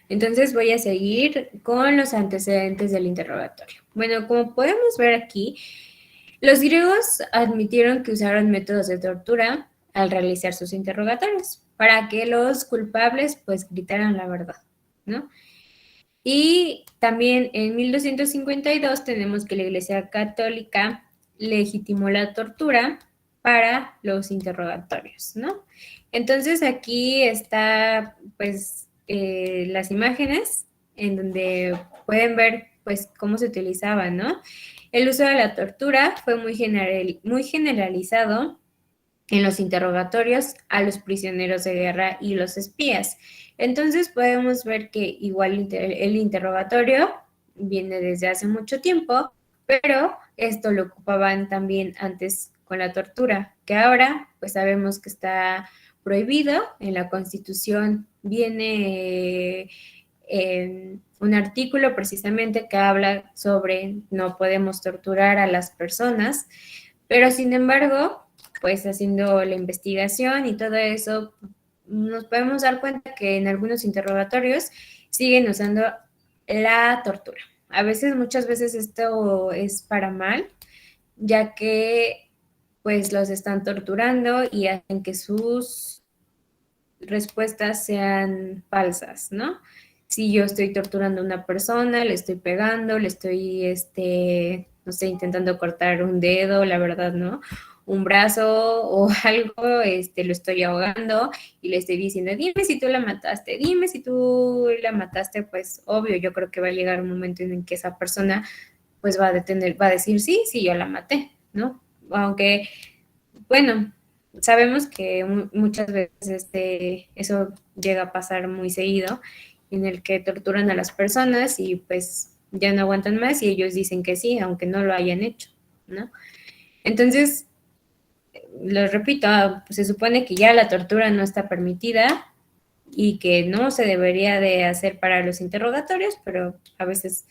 entonces voy a seguir con los antecedentes del interrogatorio. Bueno, como podemos ver aquí, los griegos admitieron que usaron métodos de tortura al realizar sus interrogatorios para que los culpables pues gritaran la verdad, ¿no? Y también en 1252 tenemos que la Iglesia Católica legitimó la tortura para los interrogatorios, ¿no? Entonces aquí está pues las imágenes en donde pueden ver pues cómo se utilizaba, ¿no? El uso de la tortura fue muy generalizado en los interrogatorios a los prisioneros de guerra y los espías. Entonces podemos ver que igual el interrogatorio viene desde hace mucho tiempo, pero esto lo ocupaban también antes con la tortura, que ahora pues sabemos que está prohibido. En la Constitución viene un artículo precisamente que habla sobre no podemos torturar a las personas, pero sin embargo, pues haciendo la investigación y todo eso, nos podemos dar cuenta que en algunos interrogatorios siguen usando la tortura. A veces, muchas veces esto es para mal, ya que pues los están torturando y hacen que sus respuestas sean falsas, ¿no? Si yo estoy torturando a una persona, le estoy pegando, le estoy, no sé, intentando cortar un dedo, la verdad, ¿no? Un brazo o algo, lo estoy ahogando y le estoy diciendo, dime si tú la mataste, dime si tú la mataste, pues obvio, yo creo que va a llegar un momento en que esa persona pues va a decir, sí, sí, yo la maté, ¿no? Aunque, bueno, sabemos que muchas veces eso llega a pasar muy seguido, en el que torturan a las personas y pues ya no aguantan más y ellos dicen que sí, aunque no lo hayan hecho, ¿no? Entonces, lo repito, pues se supone que ya la tortura no está permitida y que no se debería de hacer para los interrogatorios, pero a veces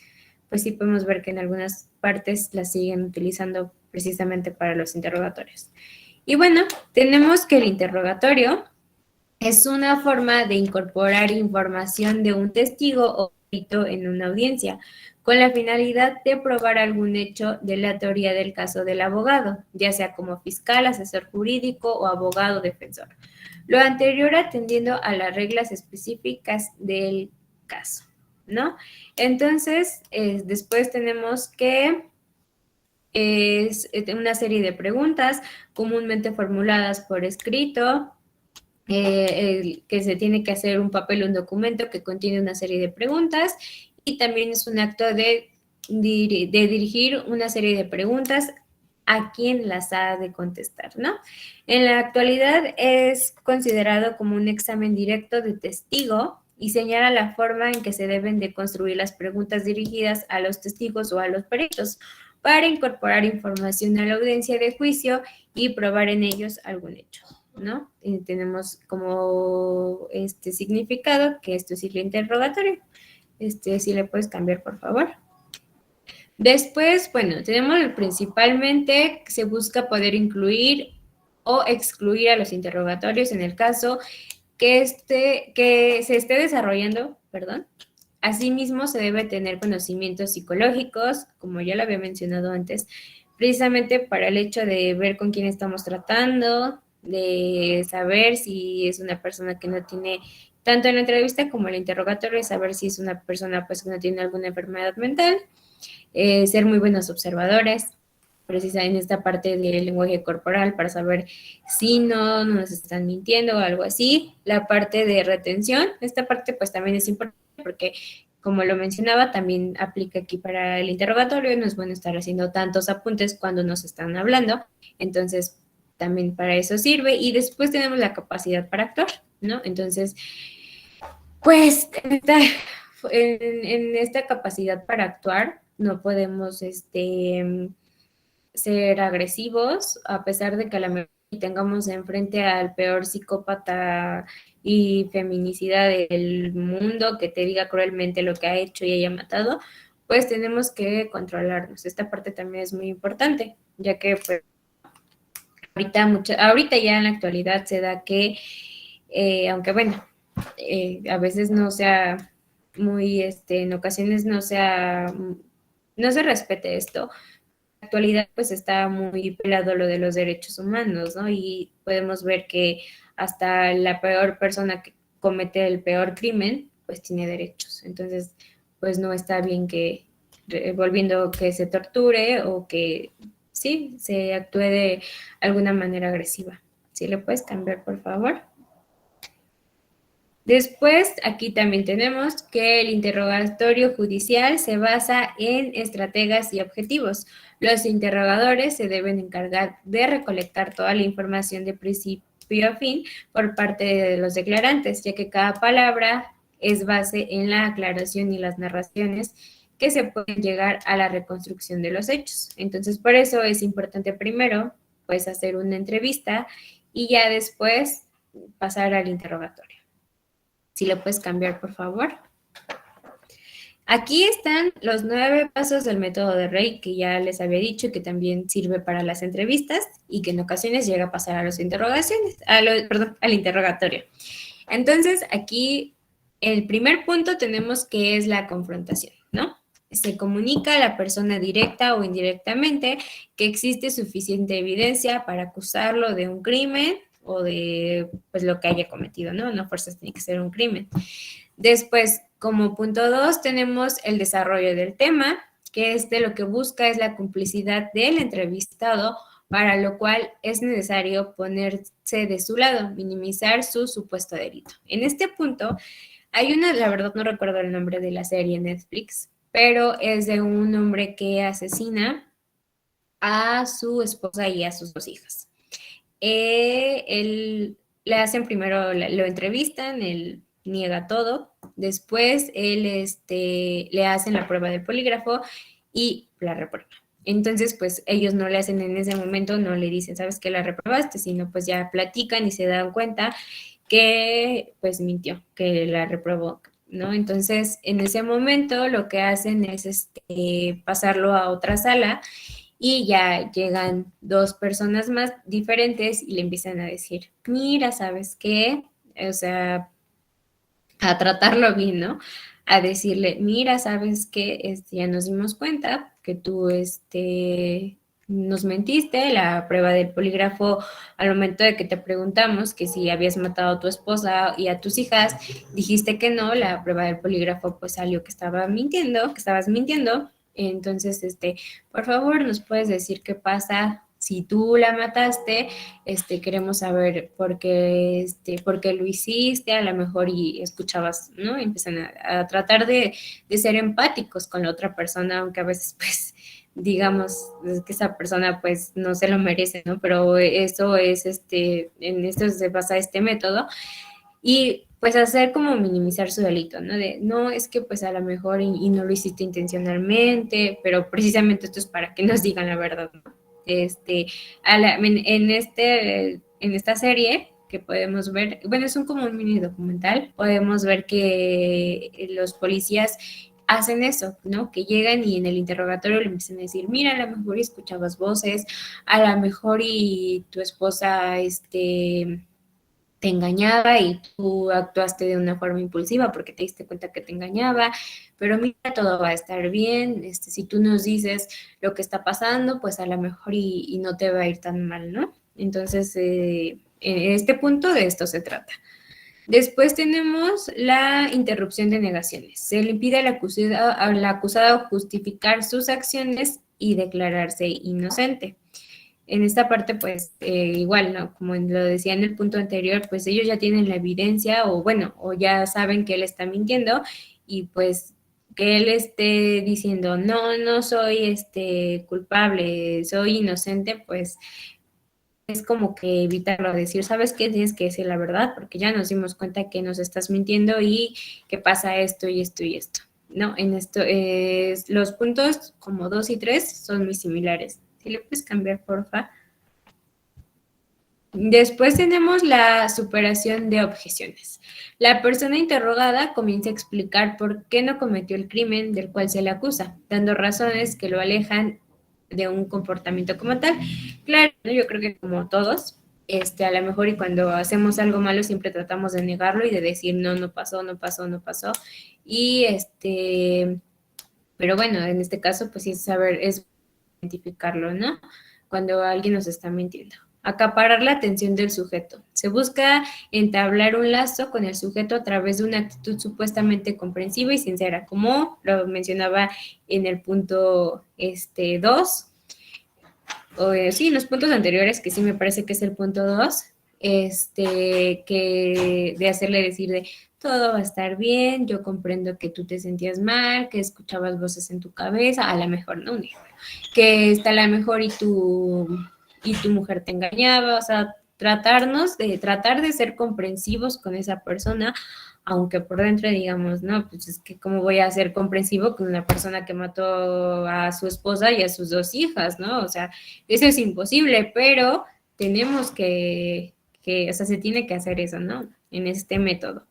pues sí podemos ver que en algunas partes la siguen utilizando precisamente para los interrogatorios. Y bueno, tenemos que el interrogatorio es una forma de incorporar información de un testigo o perito en una audiencia, con la finalidad de probar algún hecho de la teoría del caso del abogado, ya sea como fiscal, asesor jurídico o abogado defensor. Lo anterior atendiendo a las reglas específicas del caso, ¿no? Entonces, después tenemos que es una serie de preguntas comúnmente formuladas por escrito, que se tiene que hacer un papel, un documento que contiene una serie de preguntas y también es un acto de dirigir una serie de preguntas a quien las ha de contestar, ¿no? En la actualidad es considerado como un examen directo de testigo y señala la forma en que se deben de construir las preguntas dirigidas a los testigos o a los peritos para incorporar información a la audiencia de juicio y probar en ellos algún hecho, ¿no? Y tenemos como significado que esto es el interrogatorio. Si le puedes cambiar, por favor. Después, bueno, tenemos principalmente que se busca poder incluir o excluir a los interrogatorios en el caso que se esté desarrollando, perdón. Asimismo, se debe tener conocimientos psicológicos, como ya lo había mencionado antes, precisamente para el hecho de ver con quién estamos tratando, de saber si es una persona que no tiene, tanto en la entrevista como en el interrogatorio, saber si es una persona pues que no tiene alguna enfermedad mental, ser muy buenos observadores, precisa en esta parte del lenguaje corporal para saber si no nos están mintiendo o algo así. La parte de retención, esta parte pues también es importante porque como lo mencionaba, también aplica aquí para el interrogatorio, no es bueno estar haciendo tantos apuntes cuando nos están hablando, entonces también para eso sirve. Y después tenemos la capacidad para actuar, ¿no? Entonces, pues en esta capacidad para actuar no podemos ser agresivos, a pesar de que a la mejor tengamos enfrente al peor psicópata y feminicida del mundo que te diga cruelmente lo que ha hecho y haya matado, pues tenemos que controlarnos. Esta parte también es muy importante, ya que pues ahorita ya en la actualidad se da que, aunque bueno, a veces no sea muy, en ocasiones no se respete esto. En la actualidad pues está muy pelado lo de los derechos humanos, ¿no? Y podemos ver que hasta la peor persona que comete el peor crimen, pues tiene derechos. Entonces, pues no está bien que, volviendo que se torture o que, sí, se actúe de alguna manera agresiva. ¿Sí le puedes cambiar, por favor? Después, aquí también tenemos que el interrogatorio judicial se basa en estrategias y objetivos. Los interrogadores se deben encargar de recolectar toda la información de principio a fin por parte de los declarantes, ya que cada palabra es base en la aclaración y las narraciones que se pueden llegar a la reconstrucción de los hechos. Entonces, por eso es importante primero, pues, hacer una entrevista y ya después pasar al interrogatorio. Si lo puedes cambiar, por favor. Aquí están los 9 pasos del método de Rey, que ya les había dicho que también sirve para las entrevistas y que en ocasiones llega a pasar a las interrogaciones, al interrogatorio. Entonces, aquí el primer punto tenemos que es la confrontación, ¿no? Se comunica a la persona directa o indirectamente que existe suficiente evidencia para acusarlo de un crimen o de pues lo que haya cometido, ¿no? No fuerzas tiene que ser un crimen. Después, como punto 2, tenemos el desarrollo del tema, que lo que busca es la complicidad del entrevistado, para lo cual es necesario ponerse de su lado, minimizar su supuesto delito. En este punto, hay la verdad no recuerdo el nombre de la serie en Netflix, pero es de un hombre que asesina a su esposa y a sus 2 hijas. Él le hacen primero, lo entrevistan, él niega todo, después le hacen la prueba del polígrafo y la reprueba. Entonces, pues ellos no le hacen en ese momento, no le dicen, ¿sabes qué la reprobaste? Sino pues ya platican y se dan cuenta que pues mintió, que la reprobó, ¿no? Entonces, en ese momento lo que hacen es pasarlo a otra sala y ya llegan 2 personas más diferentes y le empiezan a decir, mira, ¿sabes qué? O sea, a tratarlo bien, ¿no? A decirle, mira, ¿sabes qué? Ya nos dimos cuenta que tú, nos mentiste, la prueba del polígrafo, al momento de que te preguntamos que si habías matado a tu esposa y a tus hijas, dijiste que no, la prueba del polígrafo pues salió que estabas mintiendo. Entonces, por favor, ¿nos puedes decir qué pasa si tú la mataste? Queremos saber por qué lo hiciste, a lo mejor y escuchabas, ¿no? Empiezan a tratar de ser empáticos con la otra persona, aunque a veces, pues, digamos, es que esa persona, pues, no se lo merece, ¿no? Pero eso es, en esto se basa este método. Y pues hacer como minimizar su delito, ¿no? No, es que pues a lo mejor y no lo hiciste intencionalmente, pero precisamente esto es para que nos digan la verdad, ¿no? En esta serie que podemos ver, bueno, es como un mini documental, podemos ver que los policías hacen eso, ¿no? Que llegan y en el interrogatorio le empiezan a decir, mira, a lo mejor escuchabas voces, a lo mejor y tu esposa, te engañaba y tú actuaste de una forma impulsiva porque te diste cuenta que te engañaba, pero mira, todo va a estar bien, si tú nos dices lo que está pasando, pues a lo mejor y no te va a ir tan mal, ¿no? Entonces, en este punto de esto se trata. Después tenemos la interrupción de negaciones. Se le impide al acusado justificar sus acciones y declararse inocente. En esta parte, pues, igual, ¿no? Como lo decía en el punto anterior, pues ellos ya tienen la evidencia o bueno, o ya saben que él está mintiendo y pues que él esté diciendo, no, no soy culpable, soy inocente, pues es como que evitarlo, decir, ¿sabes qué? Tienes que decir la verdad porque ya nos dimos cuenta que nos estás mintiendo y que pasa esto y esto y esto. No, en esto, los puntos como 2 y 3 son muy similares. Si le puedes cambiar, porfa. Después tenemos la superación de objeciones. La persona interrogada comienza a explicar por qué no cometió el crimen del cual se le acusa, dando razones que lo alejan de un comportamiento como tal. Claro, ¿no? Yo creo que como todos, a lo mejor y cuando hacemos algo malo siempre tratamos de negarlo y de decir, no, no pasó, no pasó, no pasó. Y pero bueno, en este caso, pues sí es saber, es identificarlo, ¿no? Cuando alguien nos está mintiendo. Acaparar la atención del sujeto. Se busca entablar un lazo con el sujeto a través de una actitud supuestamente comprensiva y sincera, como lo mencionaba en el punto 2, sí, en los puntos anteriores, que sí me parece que es el punto 2, que de hacerle decir de todo va a estar bien, yo comprendo que tú te sentías mal, que escuchabas voces en tu cabeza, a lo mejor, no, un ejemplo, que está a lo mejor y tu mujer te engañaba, o sea, tratar de ser comprensivos con esa persona, aunque por dentro digamos, no, pues es que cómo voy a ser comprensivo con una persona que mató a su esposa y a sus 2 hijas, ¿no? O sea, eso es imposible, pero tenemos o sea, se tiene que hacer eso, ¿no? En este método.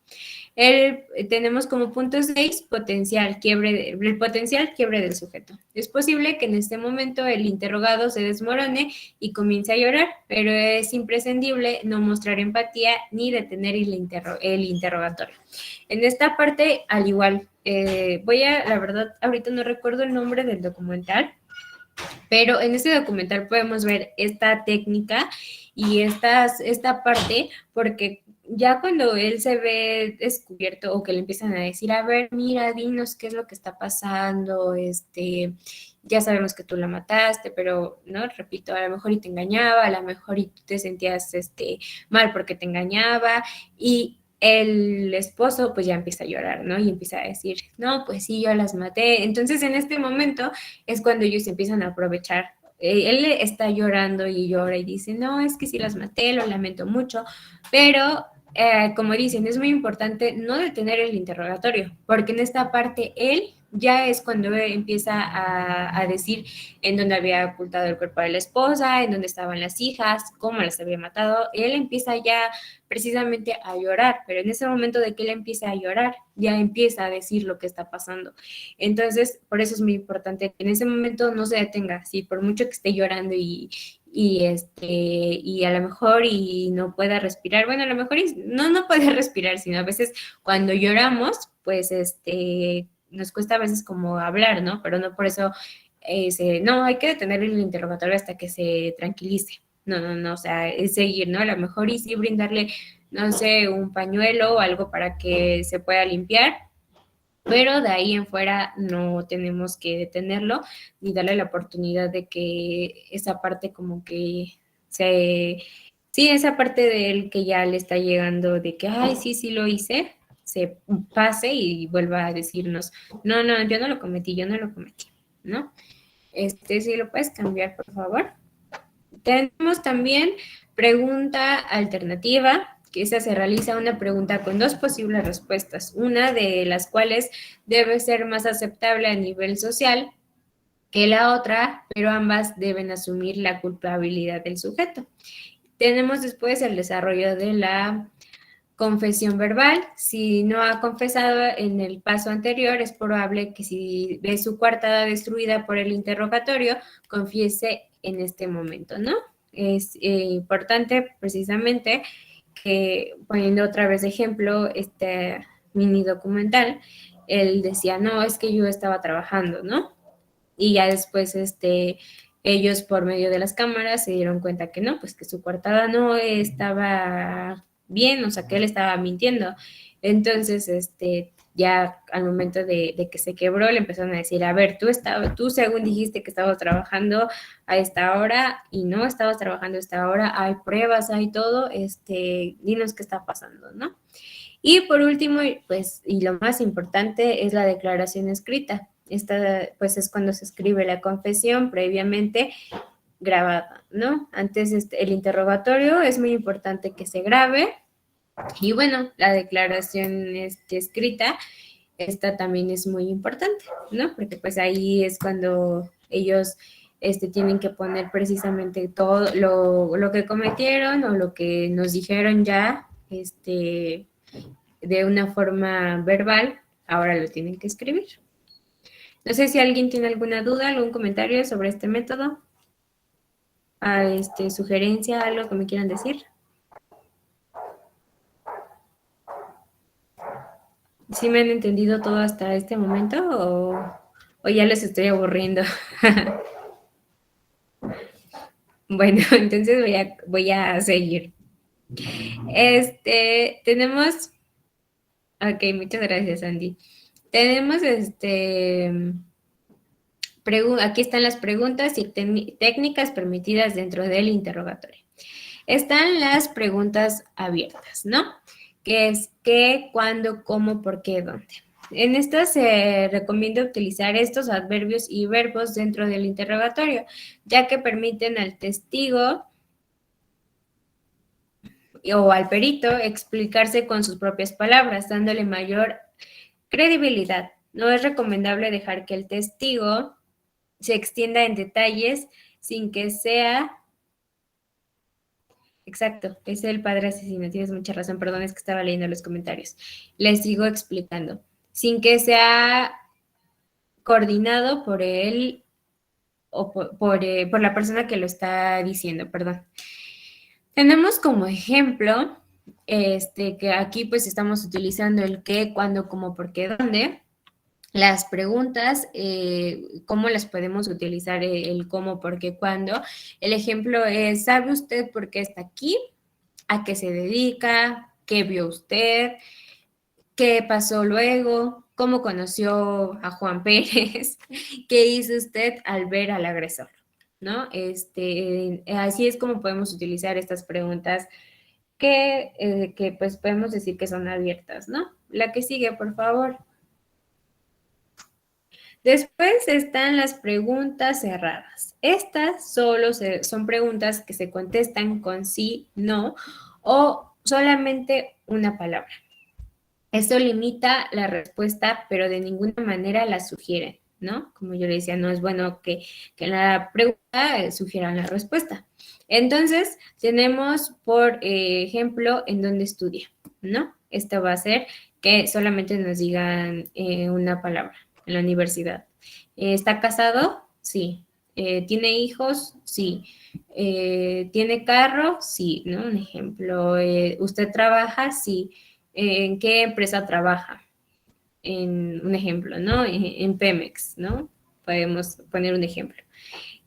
Tenemos como punto 6 el potencial quiebre del sujeto. Es posible que en este momento el interrogado se desmorone y comience a llorar, pero es imprescindible no mostrar empatía ni detener el interrogatorio. En esta parte, al igual, la verdad, ahorita no recuerdo el nombre del documental, pero en este documental podemos ver esta técnica y esta parte, porque ya cuando él se ve descubierto o que le empiezan a decir, a ver, mira, dinos qué es lo que está pasando, ya sabemos que tú la mataste, pero, ¿no? Repito, a lo mejor y te engañaba, a lo mejor y tú te sentías, mal porque te engañaba y el esposo pues ya empieza a llorar, ¿no? Y empieza a decir, no, pues sí, yo las maté. Entonces en este momento es cuando ellos empiezan a aprovechar. Él está llorando y llora y dice, no, es que sí las maté, lo lamento mucho, pero como dicen, es muy importante no detener el interrogatorio, porque en esta parte él ya es cuando empieza a decir en dónde había ocultado el cuerpo de la esposa, en dónde estaban las hijas, cómo las había matado. Él empieza ya precisamente a llorar, pero en ese momento de que él empieza a llorar, ya empieza a decir lo que está pasando. Entonces, por eso es muy importante que en ese momento no se detenga, ¿sí? Por mucho que esté llorando y a lo mejor y no pueda respirar, bueno, a lo mejor no puede respirar, sino a veces cuando lloramos, pues nos cuesta a veces como hablar, ¿no? Pero no por eso, no, hay que detener el interrogatorio hasta que se tranquilice. No, o sea, es seguir, ¿no? A lo mejor y sí brindarle, no sé, un pañuelo o algo para que se pueda limpiar, pero de ahí en fuera no tenemos que detenerlo ni darle la oportunidad de que esa parte como que sí, esa parte de él que ya le está llegando de que, ay, sí lo hice, se pase y vuelva a decirnos, no, yo no lo cometí, ¿no? Si lo puedes cambiar, por favor. Tenemos también pregunta alternativa, que esa se realiza una pregunta con 2 posibles respuestas, una de las cuales debe ser más aceptable a nivel social que la otra, pero ambas deben asumir la culpabilidad del sujeto. Tenemos después el desarrollo de la confesión verbal. Si no ha confesado en el paso anterior, es probable que si ve su coartada destruida por el interrogatorio, confiese en este momento, ¿no? Es importante precisamente que, poniendo otra vez de ejemplo, este mini documental, él decía, no, es que yo estaba trabajando, ¿no? Y ya después, ellos por medio de las cámaras se dieron cuenta que no, pues que su coartada no estaba bien, o sea, que él estaba mintiendo. Entonces, ya al momento de que se quebró, le empezaron a decir, a ver, tú según dijiste que estabas trabajando a esta hora y no estabas trabajando a esta hora, hay pruebas, hay todo, dinos qué está pasando, ¿no? Y por último, pues, y lo más importante es la declaración escrita. Esta, pues, es cuando se escribe la confesión previamente grabada, ¿no? Antes el interrogatorio es muy importante que se grabe. Y bueno, la declaración escrita, esta también es muy importante, ¿no? Porque pues ahí es cuando ellos tienen que poner precisamente todo lo que cometieron o lo que nos dijeron ya, de una forma verbal, ahora lo tienen que escribir. No sé si alguien tiene alguna duda, algún comentario sobre este método, sugerencia, algo que me quieran decir. ¿Sí me han entendido todo hasta este momento o ya les estoy aburriendo? Bueno, entonces voy a seguir. Tenemos, ok, muchas gracias, Andy. Tenemos, aquí están las preguntas y técnicas permitidas dentro del interrogatorio. Están las preguntas abiertas, ¿no? Que es qué, cuándo, cómo, por qué, dónde. En estas se recomienda utilizar estos adverbios y verbos dentro del interrogatorio, ya que permiten al testigo o al perito explicarse con sus propias palabras, dándole mayor credibilidad. No es recomendable dejar que el testigo se extienda en detalles sin que sea... Exacto, es el padre asesino, tienes mucha razón, perdón, es que estaba leyendo los comentarios. Les sigo explicando. Sin que sea coordinado por él o por la persona que lo está diciendo, perdón. Tenemos como ejemplo, que aquí pues estamos utilizando el qué, cuándo, cómo, por qué, dónde. Las preguntas, ¿cómo las podemos utilizar? El cómo, por qué, cuándo. El ejemplo es, ¿sabe usted por qué está aquí? ¿A qué se dedica? ¿Qué vio usted? ¿Qué pasó luego? ¿Cómo conoció a Juan Pérez? ¿Qué hizo usted al ver al agresor? ¿No? Así es como podemos utilizar estas preguntas que pues podemos decir que son abiertas, ¿no? La que sigue, por favor. Después están las preguntas cerradas. Estas solo son preguntas que se contestan con sí, no o solamente una palabra. Esto limita la respuesta, pero de ninguna manera la sugieren, ¿no? Como yo le decía, no es bueno que en la pregunta sugieran la respuesta. Entonces, tenemos, por ejemplo, en dónde estudia, ¿no? Esto va a ser que solamente nos digan una palabra en la universidad. ¿Está casado? Sí. ¿Tiene hijos? Sí. ¿Tiene carro? Sí, ¿no? Un ejemplo. ¿Usted trabaja? Sí. ¿En qué empresa trabaja? En un ejemplo, ¿no? En Pemex, ¿no? Podemos poner un ejemplo.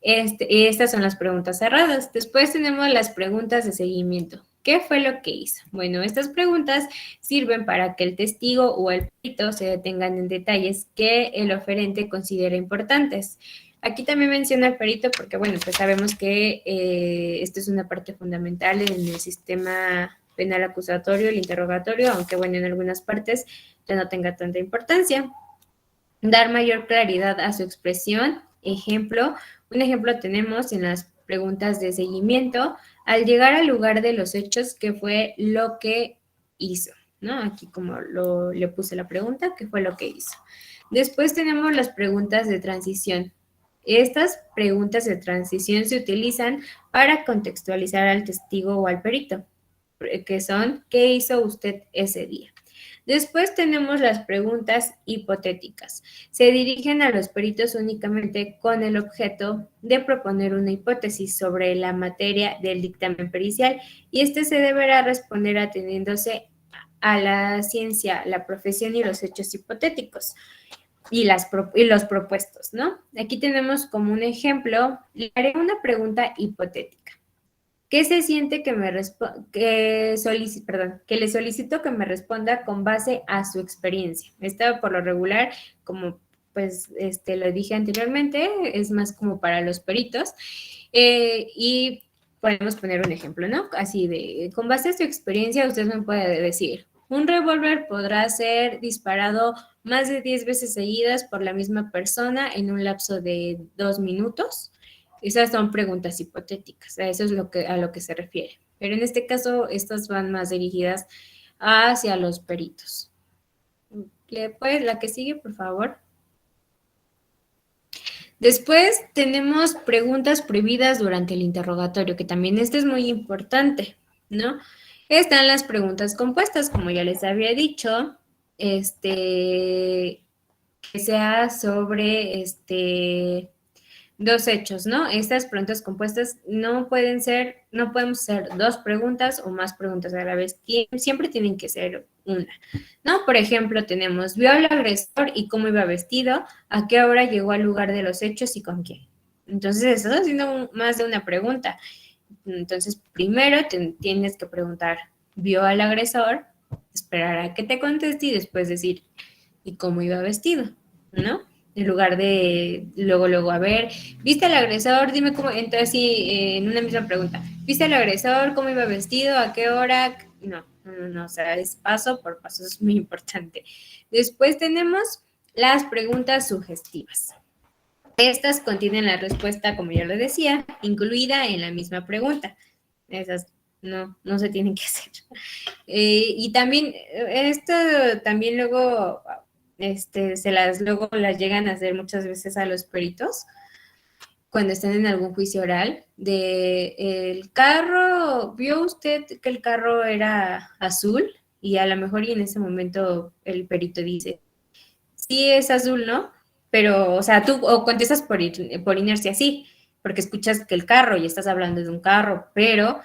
Estas son las preguntas cerradas. Después tenemos las preguntas de seguimiento. ¿Qué fue lo que hizo? Bueno, estas preguntas sirven para que el testigo o el perito se detengan en detalles que el oferente considera importantes. Aquí también menciona el perito porque, bueno, pues sabemos que esto es una parte fundamental en el sistema penal acusatorio, el interrogatorio, aunque, bueno, en algunas partes ya no tenga tanta importancia. Dar mayor claridad a su expresión. Un ejemplo tenemos en las preguntas de seguimiento. Al llegar al lugar de los hechos, ¿qué fue lo que hizo? ¿No? Aquí como le puse la pregunta, ¿qué fue lo que hizo? Después tenemos las preguntas de transición. Estas preguntas de transición se utilizan para contextualizar al testigo o al perito, que son, ¿qué hizo usted ese día? Después tenemos las preguntas hipotéticas. Se dirigen a los peritos únicamente con el objeto de proponer una hipótesis sobre la materia del dictamen pericial y se deberá responder ateniéndose a la ciencia, la profesión y los hechos hipotéticos y los propuestos, ¿no? Aquí tenemos como un ejemplo, le haré una pregunta hipotética. ¿Qué se siente que que le solicito que me responda con base a su experiencia? Esta por lo regular, como pues lo dije anteriormente, es más como para los peritos. Y podemos poner un ejemplo, ¿no? Así de, con base a su experiencia, usted me puede decir, un revólver podrá ser disparado más de 10 veces seguidas por la misma persona en un lapso de 2 minutos. Esas son preguntas hipotéticas, a eso es a lo que se refiere. Pero en este caso, estas van más dirigidas hacia los peritos. La que sigue, por favor. Después tenemos preguntas prohibidas durante el interrogatorio, que también esto es muy importante, ¿no? Están las preguntas compuestas, como ya les había dicho, que sea sobre dos hechos, ¿no? Estas preguntas compuestas no podemos hacer dos preguntas o más preguntas a la vez. Siempre tienen que ser una, ¿no? Por ejemplo, tenemos, ¿vio al agresor y cómo iba vestido? ¿A qué hora llegó al lugar de los hechos y con quién? Entonces, estás haciendo más de una pregunta. Entonces, primero tienes que preguntar, ¿vio al agresor? Esperar a que te conteste y después decir, ¿y cómo iba vestido? ¿No? En lugar de luego, a ver, ¿viste al agresor? Dime cómo, entonces sí, en una misma pregunta, ¿viste al agresor? ¿Cómo iba vestido? ¿A qué hora? No, o sea, es paso por paso, es muy importante. Después tenemos las preguntas sugestivas. Estas contienen la respuesta, como ya lo decía, incluida en la misma pregunta. Esas no se tienen que hacer. Y también, esto también luego luego las llegan a hacer muchas veces a los peritos cuando están en algún juicio oral de el carro, ¿vio usted que el carro era azul? Y a lo mejor y en ese momento el perito dice, sí es azul, ¿no? Pero, o sea, tú o contestas por inercia, sí, porque escuchas que el carro y estás hablando de un carro, pero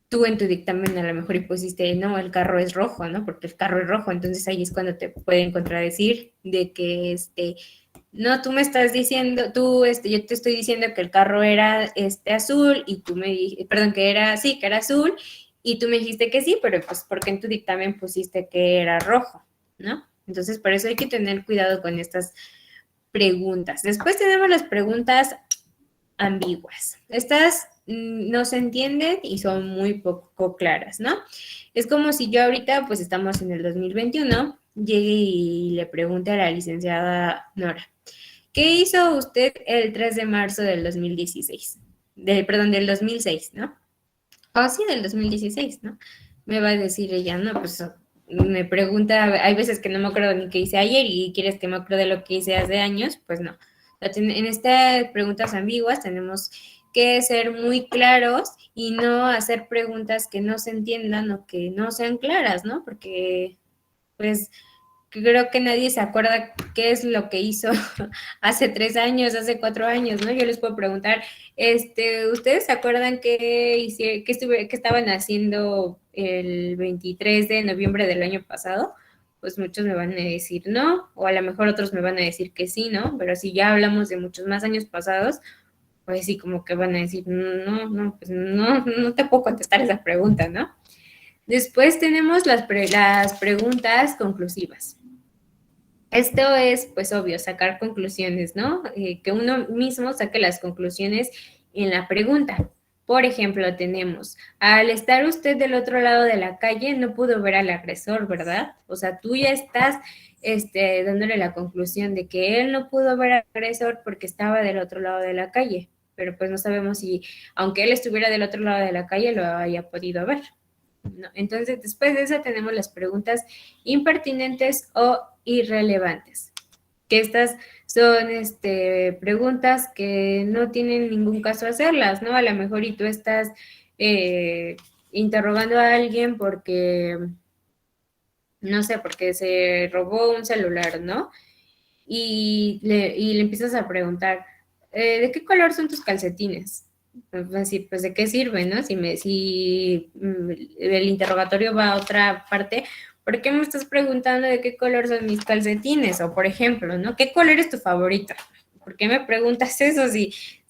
tú en tu dictamen a lo mejor y pusiste, no, el carro es rojo, ¿no? Porque el carro es rojo, entonces ahí es cuando te pueden contradecir de que, no, tú me estás diciendo, yo te estoy diciendo que el carro era, azul y tú me dijiste, perdón, que era azul y tú me dijiste que sí, pero pues porque en tu dictamen pusiste que era rojo, ¿no? Entonces, por eso hay que tener cuidado con estas preguntas. Después tenemos las preguntas ambiguas. Estas no se entienden y son muy poco claras, ¿no? Es como si yo ahorita, pues estamos en el 2021, llegue y le pregunte a la licenciada Nora, ¿qué hizo usted el 3 de marzo del 2016? Del 2006, ¿no? Sí, del 2016, ¿no? Me va a decir ella, no, pues me pregunta, hay veces que no me acuerdo ni qué hice ayer y quieres que me acuerde lo que hice hace años, pues no. En estas preguntas ambiguas tenemos que ser muy claros y no hacer preguntas que no se entiendan o que no sean claras, ¿no? Porque, pues, creo que nadie se acuerda qué es lo que hizo hace 3 años, hace 4 años, ¿no? Yo les puedo preguntar, ¿ustedes se acuerdan qué estaban haciendo el 23 de noviembre del año pasado? Pues muchos me van a decir no, o a lo mejor otros me van a decir que sí, ¿no? Pero si ya hablamos de muchos más años pasados, pues sí, como que van a decir, pues no te puedo contestar esa pregunta, ¿no? Después tenemos las preguntas conclusivas. Esto es, pues, obvio, sacar conclusiones, ¿no? Que uno mismo saque las conclusiones en la pregunta. Por ejemplo, tenemos, al estar usted del otro lado de la calle, no pudo ver al agresor, ¿verdad? O sea, tú ya estás dándole la conclusión de que él no pudo ver al agresor porque estaba del otro lado de la calle, pero pues no sabemos si, aunque él estuviera del otro lado de la calle, lo haya podido ver. No. Entonces, después de eso tenemos las preguntas impertinentes o irrelevantes, que estas son preguntas que no tienen ningún caso hacerlas, ¿no? A lo mejor y tú estás interrogando a alguien porque, no sé, porque se robó un celular, ¿no? Y le empiezas a preguntar, ¿de qué color son tus calcetines? Así, pues, ¿de qué sirve, no? Si el interrogatorio va a otra parte, ¿por qué me estás preguntando de qué color son mis calcetines? O, por ejemplo, ¿no? ¿Qué color es tu favorito? ¿Por qué me preguntas eso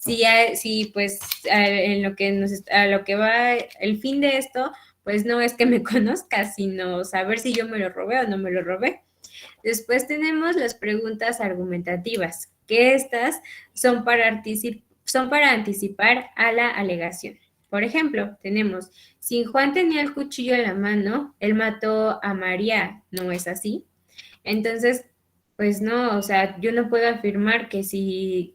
si pues en lo que a lo que va el fin de esto, pues no es que me conozca, sino saber si yo me lo robé o no me lo robé. Después tenemos las preguntas argumentativas, que estas son para anticipar a la alegación. Por ejemplo, tenemos, si Juan tenía el cuchillo en la mano, él mató a María, ¿no es así? Entonces, pues no, o sea, yo no puedo afirmar que si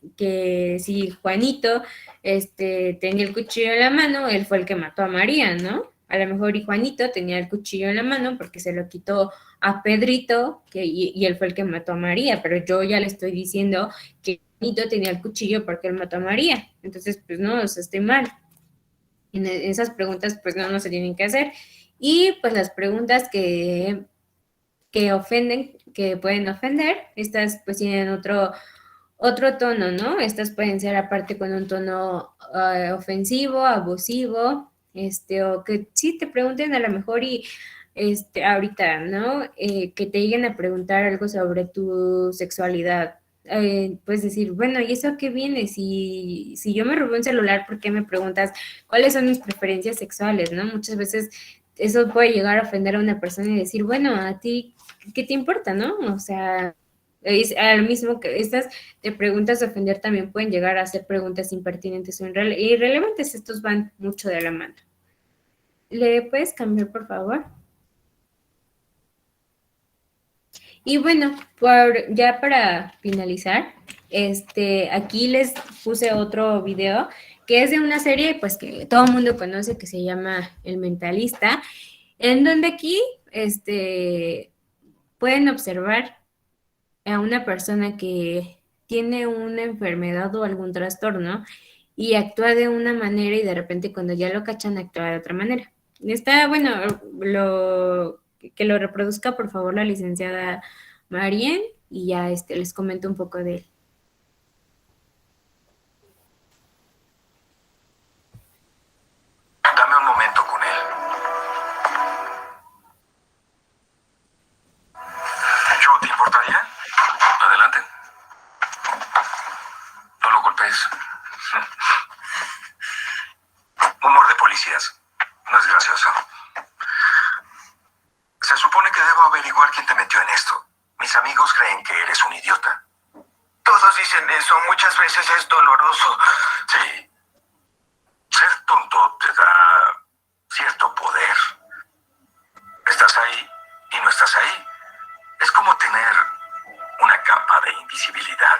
Juanito tenía el cuchillo en la mano, él fue el que mató a María, ¿no? A lo mejor y Juanito tenía el cuchillo en la mano porque se lo quitó a Pedrito y él fue el que mató a María, pero yo ya le estoy diciendo que Juanito tenía el cuchillo porque él mató a María. Entonces, pues no, o sea, estoy mal. En esas preguntas, pues no se tienen que hacer. Y pues las preguntas que ofenden, que pueden ofender, estas pues tienen otro tono, ¿no? Estas pueden ser aparte con un tono ofensivo, abusivo, o que sí te pregunten a lo mejor y ahorita, ¿no? Que te lleguen a preguntar algo sobre tu sexualidad. Puedes decir, bueno, ¿y eso a qué viene? Si yo me robé un celular, ¿por qué me preguntas cuáles son mis preferencias sexuales, no? Muchas veces eso puede llegar a ofender a una persona y decir, bueno, a ti, ¿qué te importa, no? O sea, es al mismo que estas de preguntas de ofender también pueden llegar a ser preguntas impertinentes o irrelevantes. Estos van mucho de la mano. ¿Le puedes cambiar, por favor? Y bueno, ya para finalizar, aquí les puse otro video que es de una serie pues que todo el mundo conoce que se llama El Mentalista, en donde aquí pueden observar a una persona que tiene una enfermedad o algún trastorno y actúa de una manera y de repente cuando ya lo cachan actúa de otra manera. Está bueno, que lo reproduzca por favor la licenciada Marien y ya les comento un poco de él. Dame un momento con él. ¿Yo te importaría? Adelante. No lo golpees. Humor de policías. No es gracioso. Se supone que debo averiguar quién te metió en esto. Mis amigos creen que eres un idiota. Todos dicen eso. Muchas veces es doloroso. Sí. Ser tonto te da cierto poder. Estás ahí y no estás ahí. Es como tener una capa de invisibilidad.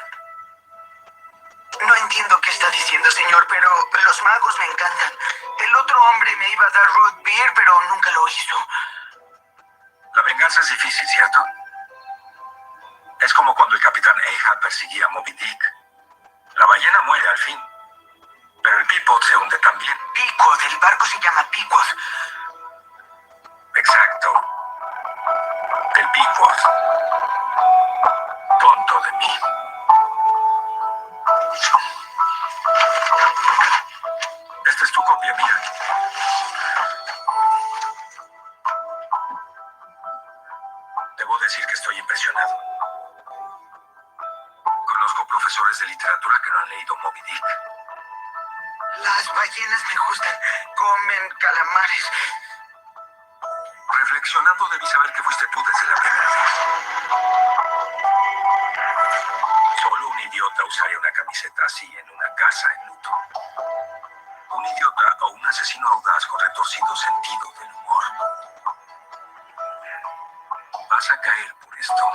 No entiendo qué está diciendo, señor, pero los magos me encantan. El otro hombre me iba a dar root beer, pero nunca lo hizo. La venganza es difícil, ¿cierto? Es como cuando el capitán Ahab perseguía a Moby Dick. La ballena muere al fin, pero el Pequod se hunde también. Pequod, el barco se llama Pequod. Exacto. El Pequod. Tonto de mí. Esta es tu copia, mira. Debo decir que estoy impresionado. Conozco profesores de literatura que no han leído Moby Dick. Las ballenas me gustan. Comen calamares. Reflexionando, debí saber que fuiste tú desde la primera vez. Solo un idiota usaría una camiseta así en una casa en luto. Un idiota o un asesino audaz con retorcido sentido del humor. Vas a caer por esto.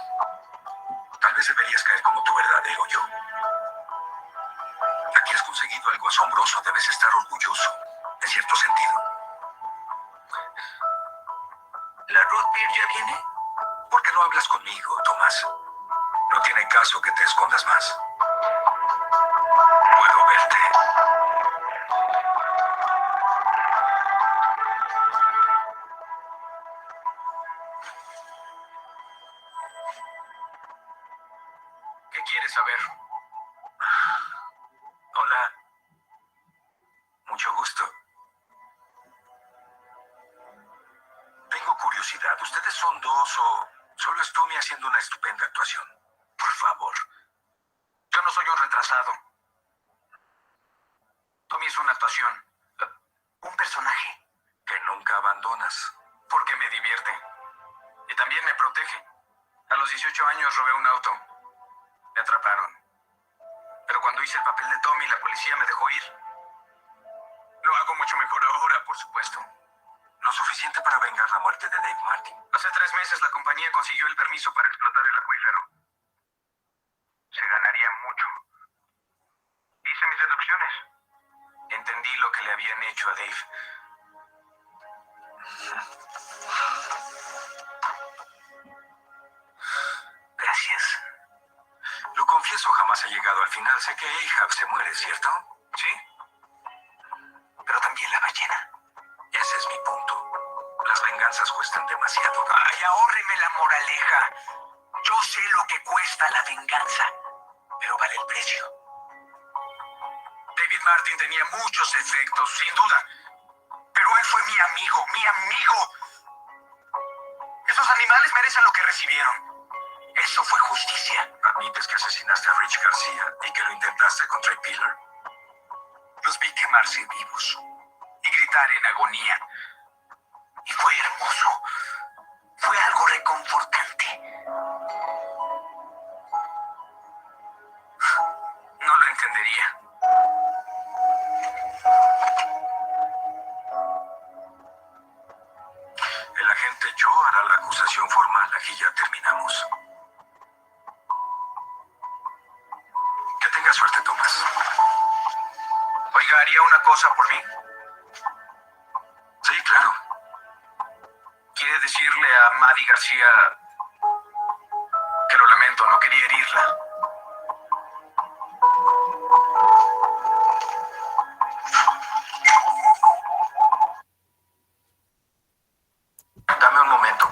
Tal vez deberías caer como tu verdadero yo. Aquí has conseguido algo asombroso. Debes estar orgulloso, en cierto sentido. ¿La root beer ya viene? ¿Por qué no hablas conmigo, Tomás? No tiene caso que te escondas más. Puedo verte. ¿Qué quieres saber? Hola. Mucho gusto. Tengo curiosidad. ¿Ustedes son dos o solo es Tommy haciendo una estupenda actuación? Por favor. Yo no soy un retrasado. Tommy es una actuación. Un personaje. Que nunca abandonas. Porque me divierte. Y también me protege. A los 18 años robé un auto. Me atraparon. Pero cuando hice el papel de Tommy, la policía me dejó ir. Lo hago mucho mejor ahora, por supuesto. Lo suficiente para vengar la muerte de Dave Martin. Hace 3 meses la compañía consiguió el permiso para explotar el acuífero. Se ganaría mucho. Hice mis deducciones. Entendí lo que le habían hecho a Dave. Gracias. Lo confieso, jamás he llegado al final. Sé que Ahab se muere, ¿cierto? Sí. Pero también la ballena. Ese es mi punto. Las venganzas cuestan demasiado. Ay, ahórreme la moraleja. Yo sé lo que cuesta la venganza, pero vale el precio. David Martin tenía muchos defectos, sin duda. Pero él fue mi amigo, mi amigo. Esos animales merecen lo que recibieron. Eso fue justicia. Admites que asesinaste a Rich García y que lo intentaste con Trey Pillar. Los vi quemarse vivos y gritar en agonía. Y fue hermoso. Fue algo reconfortante. No lo entendería. El agente Joe hará la acusación formal. Aquí ya terminamos. Que tenga suerte, Tomás. Oiga, ¿haría una cosa por mí? Sí, claro. ¿Quiere decirle a Maddie García que lo lamento, no quería herirla? Dame un momento.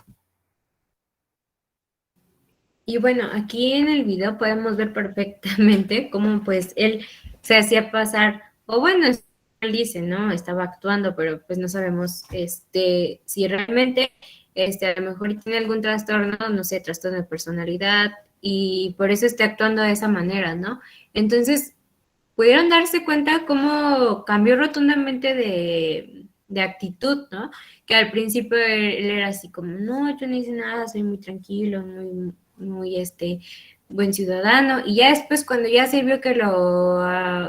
Y bueno, aquí en el video podemos ver perfectamente cómo pues él se hacía pasar, o bueno, él dice, ¿no? Estaba actuando, pero pues no sabemos si realmente a lo mejor tiene algún trastorno, no sé, trastorno de personalidad, y por eso está actuando de esa manera, ¿no? Entonces, pudieron darse cuenta cómo cambió rotundamente de actitud, ¿no? Que al principio él era así como, no, yo no hice nada, soy muy tranquilo, muy buen ciudadano, y ya después cuando ya se vio que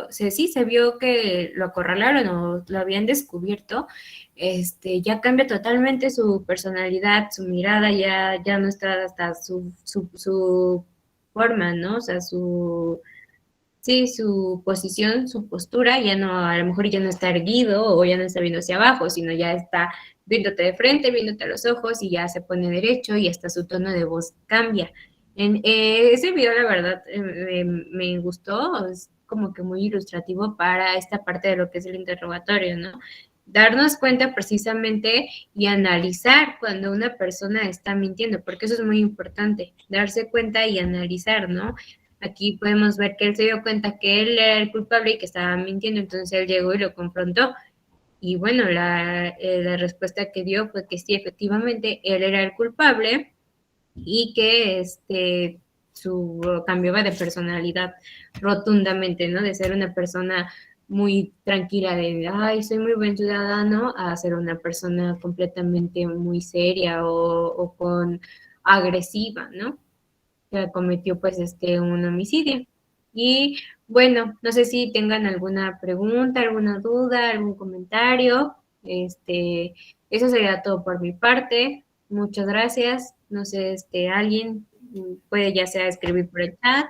se vio que lo acorralaron o lo habían descubierto, ya cambia totalmente su personalidad, su mirada, ya no está hasta su forma, ¿no? O sea, sí, su posición, su postura, ya no, a lo mejor ya no está erguido o ya no está viendo hacia abajo, sino ya está viéndote de frente, viéndote a los ojos y ya se pone derecho y hasta su tono de voz cambia. En ese video, la verdad, me gustó, es como que muy ilustrativo para esta parte de lo que es el interrogatorio, ¿no? Darnos cuenta precisamente y analizar cuando una persona está mintiendo, porque eso es muy importante, darse cuenta y analizar, ¿no? Aquí podemos ver que él se dio cuenta que él era el culpable y que estaba mintiendo, entonces él llegó y lo confrontó. Y bueno, la respuesta que dio fue que sí, efectivamente, él era el culpable y que cambiaba de personalidad rotundamente, ¿no? De ser una persona muy tranquila, de, ay, soy muy buen ciudadano, a ser una persona completamente muy seria o con agresiva, ¿no? Que cometió pues un homicidio. Y bueno, no sé si tengan alguna pregunta, alguna duda, algún comentario. Eso sería todo por mi parte. Muchas gracias. No sé, alguien puede ya sea escribir por el chat,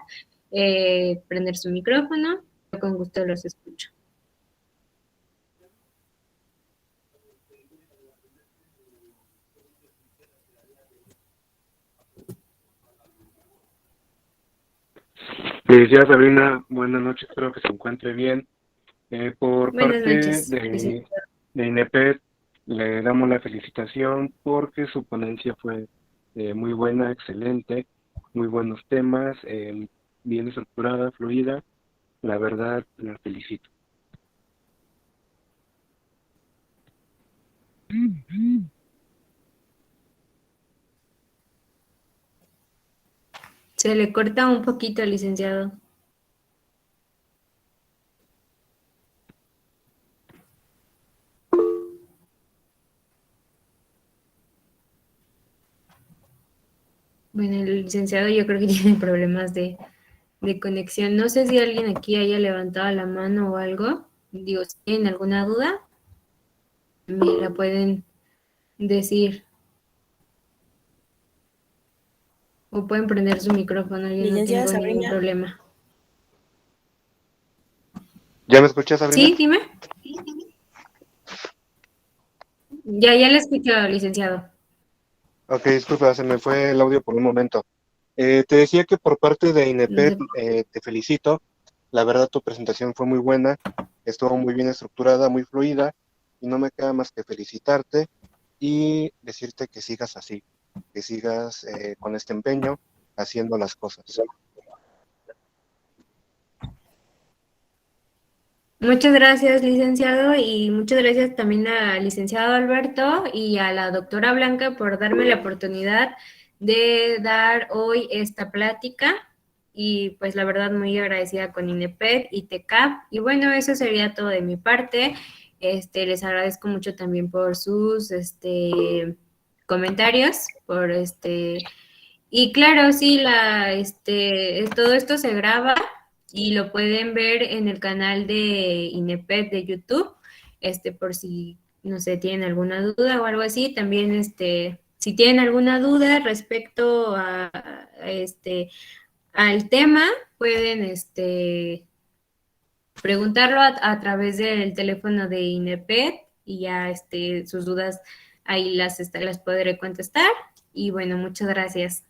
prender su micrófono. Yo con gusto los escucho. Licenciada Sabrina, buenas noches, espero que se encuentre bien. Por Buenas parte noches. de INEPED, le damos la felicitación porque su ponencia fue muy buena, excelente, muy buenos temas, bien estructurada, fluida. La verdad, la felicito. Se le corta un poquito, licenciado. Bueno, el licenciado yo creo que tiene problemas de conexión. No sé si alguien aquí haya levantado la mano o algo. Digo, si tienen alguna duda, me la pueden decir. O pueden prender su micrófono, yo no Licenciada tengo ningún Sabrina. problema. ¿Ya me escuchas, Sabrina? ¿Sí? Dime. Ya le escucho, licenciado. Ok, disculpa, se me fue el audio por un momento. Te decía que por parte de No INEPED sé. te felicito. La verdad, tu presentación fue muy buena, estuvo muy bien estructurada, muy fluida, y no me queda más que felicitarte y decirte que sigas así, que sigas con este empeño haciendo las cosas. Muchas gracias, licenciado, y muchas gracias también al licenciado Alberto y a la doctora Blanca por darme la oportunidad de dar hoy esta plática. Y pues la verdad muy agradecida con INEPED y TECAP. Y bueno, eso sería todo de mi parte. Les agradezco mucho también por sus comentarios, y claro, sí, todo esto se graba y lo pueden ver en el canal de INEPED de YouTube, por si, no sé, tienen alguna duda o algo así. También, si tienen alguna duda respecto al tema, pueden, preguntarlo a través del teléfono de INEPED y ya, sus dudas ahí las podré contestar. Y bueno, muchas gracias.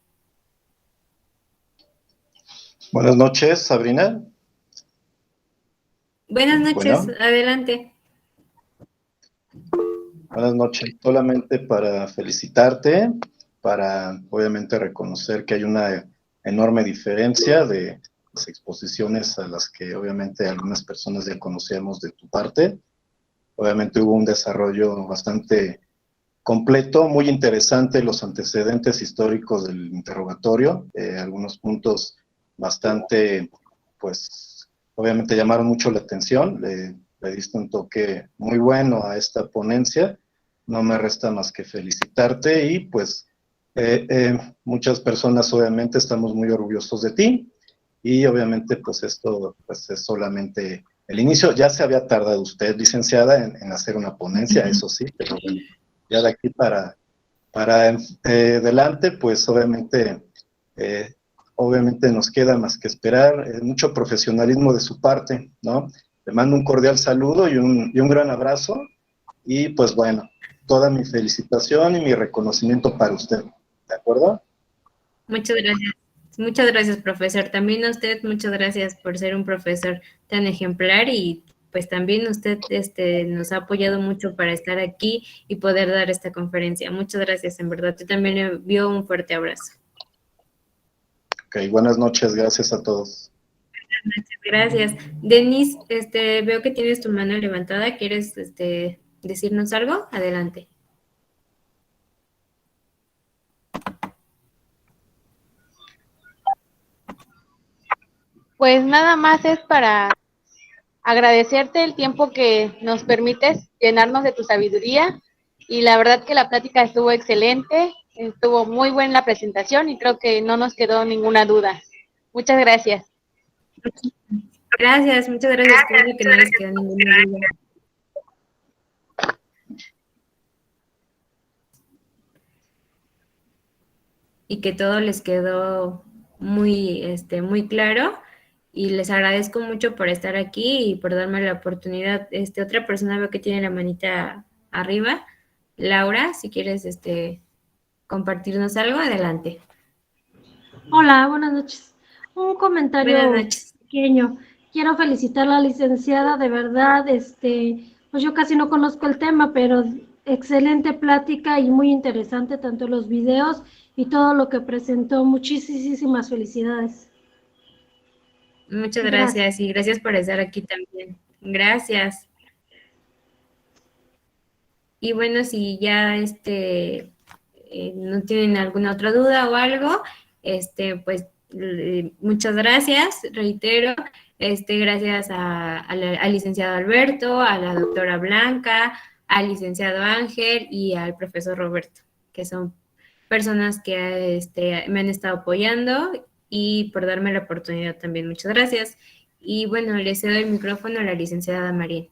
Buenas noches, Sabrina. Buenas noches, Bueno, adelante. buenas noches. Solamente para felicitarte, para obviamente reconocer que hay una enorme diferencia de las exposiciones a las que obviamente algunas personas ya conocíamos de tu parte. Obviamente hubo un desarrollo bastante completo, muy interesante, los antecedentes históricos del interrogatorio, algunos puntos bastante, pues, obviamente llamaron mucho la atención, le diste un toque muy bueno a esta ponencia, no me resta más que felicitarte y pues muchas personas obviamente estamos muy orgullosos de ti y obviamente pues esto pues es solamente el inicio. Ya se había tardado usted, licenciada, en hacer una ponencia, eso sí, pero bueno, ya de aquí para adelante, pues eh, obviamente nos queda más que esperar mucho profesionalismo de su parte, ¿no? Le mando un cordial saludo y un gran abrazo y pues bueno, toda mi felicitación y mi reconocimiento para usted, ¿de acuerdo? Muchas gracias. Muchas gracias, profesor. También a usted, muchas gracias por ser un profesor tan ejemplar y pues también usted nos ha apoyado mucho para estar aquí y poder dar esta conferencia. Muchas gracias, en verdad. Yo también le envío un fuerte abrazo. Ok, buenas noches, gracias a todos. Gracias. Denis, veo que tienes tu mano levantada. ¿Quieres decirnos algo? Adelante. Pues nada más es para agradecerte el tiempo que nos permites llenarnos de tu sabiduría y la verdad que la plática estuvo excelente, estuvo muy buena la presentación y creo que no nos quedó ninguna duda. Muchas gracias. Gracias, muchas gracias. Qué bueno que no les queda ninguna duda. Y que todo les quedó muy claro. Y les agradezco mucho por estar aquí y por darme la oportunidad. Otra persona veo que tiene la manita arriba. Laura, si quieres compartirnos algo, adelante. Hola, buenas noches. Un Buenas comentario noches. pequeño. Quiero felicitar a la licenciada, de verdad, pues yo casi no conozco el tema, pero excelente plática y muy interesante, tanto los videos y todo lo que presentó. Muchísimas felicidades. Muchas Gracias. gracias y gracias por estar aquí también. Gracias. Y bueno, si ya no tienen alguna otra duda o algo, pues muchas gracias, reitero, gracias al licenciado Alberto, a la doctora Blanca, al licenciado Ángel y al profesor Roberto, que son personas que me han estado apoyando y por darme la oportunidad también. Muchas gracias. Y bueno, le cedo el micrófono a la licenciada María.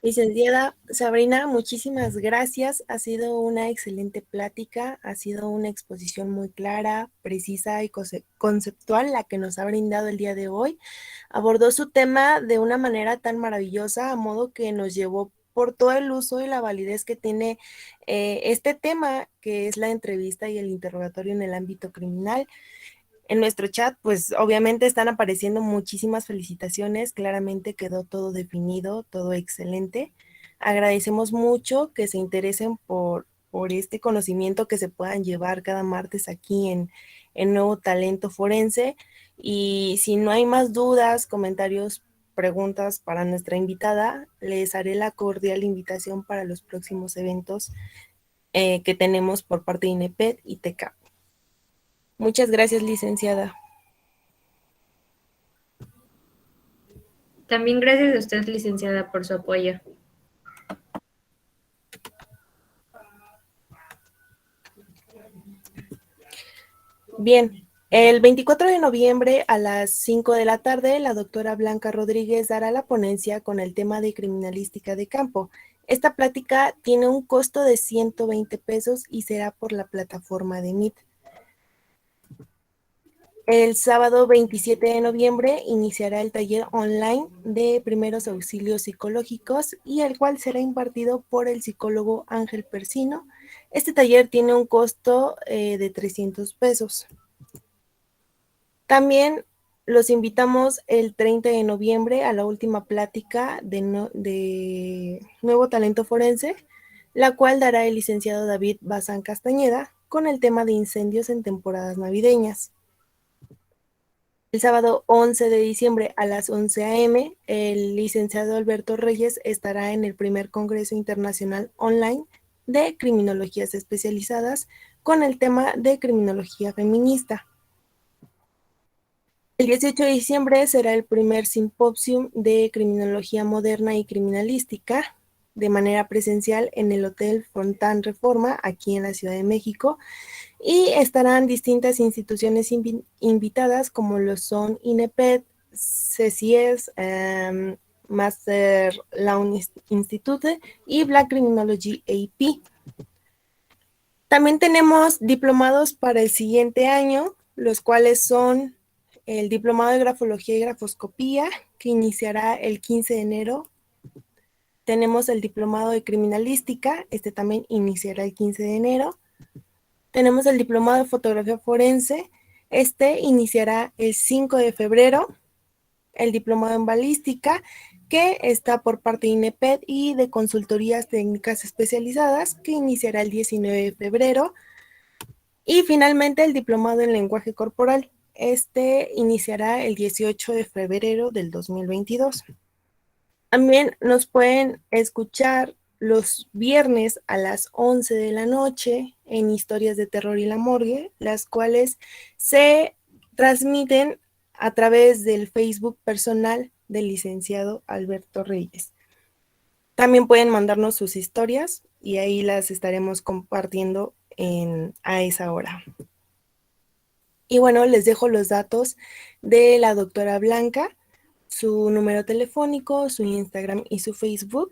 Licenciada Sabrina, muchísimas gracias. Ha sido una excelente plática, ha sido una exposición muy clara, precisa y conceptual la que nos ha brindado el día de hoy. Abordó su tema de una manera tan maravillosa, a modo que nos llevó por todo el uso y la validez que tiene este tema, que es la entrevista y el interrogatorio en el ámbito criminal. En nuestro chat, pues obviamente están apareciendo muchísimas felicitaciones, claramente quedó todo definido, todo excelente. Agradecemos mucho que se interesen por este conocimiento que se puedan llevar cada martes aquí en Nuevo Talento Forense. Y si no hay más dudas, comentarios, preguntas para nuestra invitada, les haré la cordial invitación para los próximos eventos que tenemos por parte de INEPED y TECAP. Muchas gracias, licenciada. También gracias a usted, licenciada, por su apoyo. Bien, el 24 de noviembre a las 5 de la tarde, la doctora Blanca Rodríguez dará la ponencia con el tema de criminalística de campo. Esta plática tiene un costo de 120 pesos y será por la plataforma de Meet. El sábado 27 de noviembre iniciará el taller online de primeros auxilios psicológicos y el cual será impartido por el psicólogo Ángel Persino. Este taller tiene un costo de 300 pesos. También los invitamos el 30 de noviembre a la última plática de Nuevo Talento Forense, la cual dará el licenciado David Bazán Castañeda con el tema de incendios en temporadas navideñas. El sábado 11 de diciembre a las 11 a.m., el licenciado Alberto Reyes estará en el primer Congreso Internacional Online de Criminologías Especializadas con el tema de criminología feminista. El 18 de diciembre será el primer simposium de criminología moderna y criminalística de manera presencial en el Hotel Fontán Reforma, aquí en la Ciudad de México. Y estarán distintas instituciones invitadas como lo son INEPED, CCS, Master Law Institute y Black Criminology AP. También tenemos diplomados para el siguiente año, los cuales son el diplomado de grafología y grafoscopía, que iniciará el 15 de enero. Tenemos el diplomado de criminalística, este también iniciará el 15 de enero. Tenemos el diplomado de fotografía forense, este iniciará el 5 de febrero. El diplomado en balística, que está por parte de INEPED y de consultorías técnicas especializadas, que iniciará el 19 de febrero. Y finalmente el diplomado en lenguaje corporal, este iniciará el 18 de febrero del 2022. También nos pueden escuchar los viernes a las 11 de la noche en Historias de Terror y la Morgue, las cuales se transmiten a través del Facebook personal del licenciado Alberto Reyes. También pueden mandarnos sus historias y ahí las estaremos compartiendo a esa hora. Y bueno, les dejo los datos de la doctora Blanca, su número telefónico, su Instagram y su Facebook.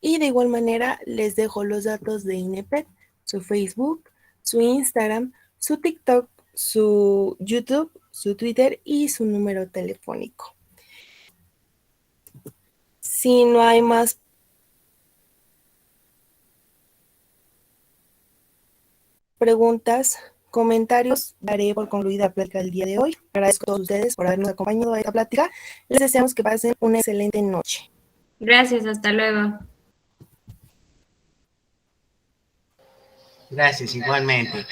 Y de igual manera les dejo los datos de INEPED, su Facebook, su Instagram, su TikTok, su YouTube, su Twitter y su número telefónico. Si no hay más preguntas, comentarios, daré por concluida la plática del día de hoy. Agradezco a todos ustedes por habernos acompañado a esta plática. Les deseamos que pasen una excelente noche. Gracias, hasta luego. Gracias, igualmente.